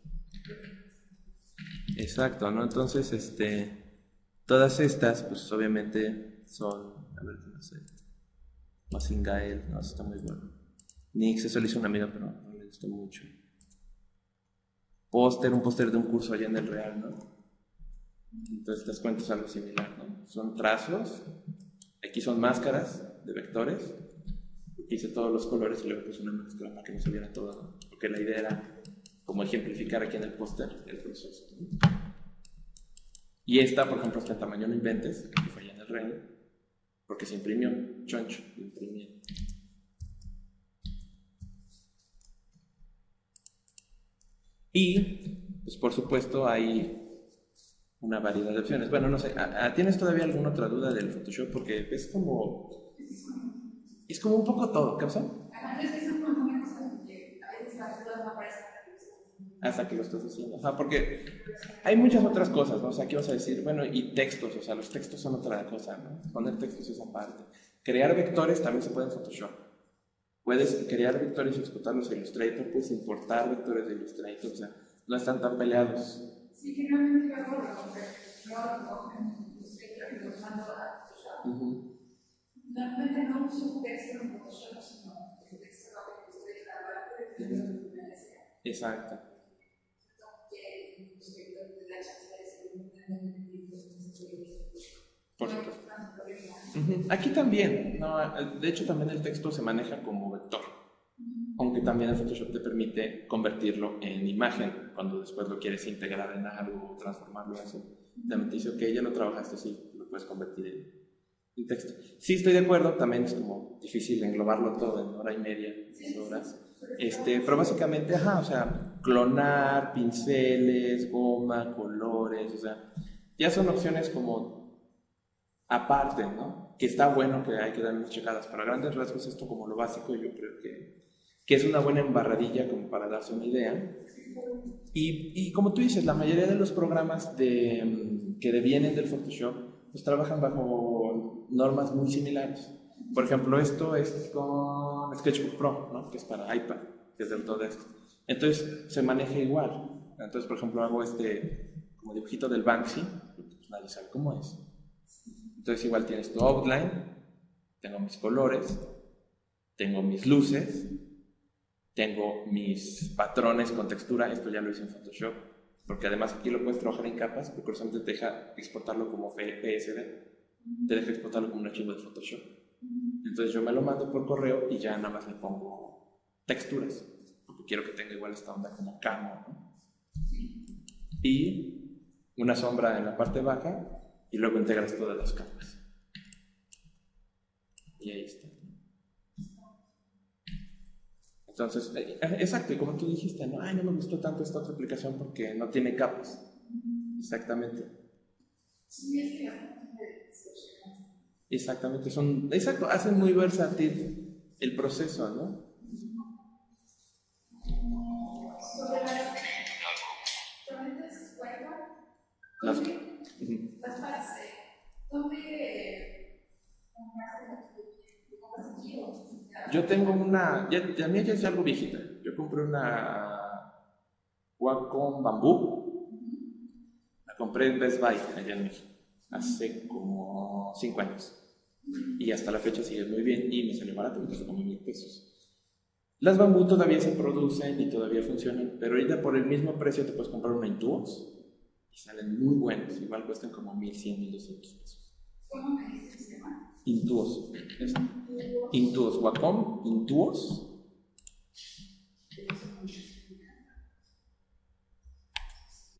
Exacto, ¿no? Entonces, todas estas, pues obviamente son, a ver, no sé, Mazingael, no, eso está muy bueno. Nix, eso le hizo una amiga, pero no le gustó mucho. Un póster de un curso allá en el Real, ¿no? Entonces te das cuenta, es algo similar, ¿no? Son trazos. Aquí son máscaras de vectores. Hice todos los colores y luego puse una máscara para que no se viera todo, ¿no? Porque la idea era como ejemplificar aquí en el póster el proceso, ¿no? Y esta, por ejemplo, está en tamaño no inventes, que fue allá en el Reino, porque se imprimió, choncho, imprimía. Y, pues por supuesto, hay una variedad de opciones. Bueno, no sé, ¿tienes todavía alguna otra duda del Photoshop? Porque es como un poco todo, ¿qué pasa? Es que son como una cosa que a veces las dudas no aparecen hasta que lo estás haciendo. O sea, porque hay muchas otras cosas, ¿no? O sea, aquí vas a decir, bueno, y textos, o sea, los textos son otra cosa, ¿no? Poner textos es aparte. Crear vectores también se puede en Photoshop. Puedes crear vectores y exportarlos a Illustrator, puedes importar vectores de Illustrator, o sea, no están tan peleados. Sí, generalmente yo hago lo en Illustrator y los mando a Photoshop. Normalmente no uso texto en Photoshop, sino el texto lo que estoy grabando. Exacto. Por supuesto. Aquí también, no, de hecho también el texto se maneja como vector, aunque también el Photoshop te permite convertirlo en imagen cuando después lo quieres integrar en algo o transformarlo en eso. También te dice, ok, ya lo trabajaste así, lo puedes convertir en texto. Sí, estoy de acuerdo, también es como difícil englobarlo todo en hora y media, 2 horas. Pero básicamente, o sea, clonar, pinceles, goma, colores, o sea, ya son opciones como aparte, ¿no? Que está bueno, que hay que darle unas checadas. Para grandes rasgos, esto como lo básico, yo creo que es una buena embarradilla como para darse una idea. Y como tú dices, la mayoría de los programas que devienen del Photoshop, pues trabajan bajo normas muy similares. Por ejemplo, esto es con Sketchbook Pro, ¿no? Que es para iPad, que es de Autodesk. Entonces, se maneja igual. Entonces, por ejemplo, hago como dibujito del Banksy, pues nadie sabe cómo es. Entonces, igual tienes tu outline, tengo mis colores, tengo mis luces, tengo mis patrones con textura. Esto ya lo hice en Photoshop, porque además aquí lo puedes trabajar en capas, porque curiosamente te deja exportarlo como PSD, te deja exportarlo como un archivo de Photoshop. Entonces yo me lo mando por correo y ya nada más le pongo texturas, porque quiero que tenga igual esta onda como camo, ¿no? Y una sombra en la parte baja y luego integras todas las capas. Y ahí está. Entonces, exacto, y como tú dijiste, no, ay, no me gustó tanto esta otra aplicación porque no tiene capas. Exactamente. Exactamente, exacto, hacen muy versátil el proceso, ¿no? Yo tengo una, ya mía ya es algo viejita. Yo compré una Wacom bambú. La compré en Best Buy allá en México hace como 5 años. Y hasta la fecha sigue muy bien y me salió barato, me costó como 1,000 pesos. Las bambú todavía se producen y todavía funcionan, pero ahorita por el mismo precio te puedes comprar una Intuos y salen muy buenos, igual cuestan como 1,100, 1,200 pesos. ¿Cómo me dices que se llama? Intuos. Intuos, Wacom, Intuos.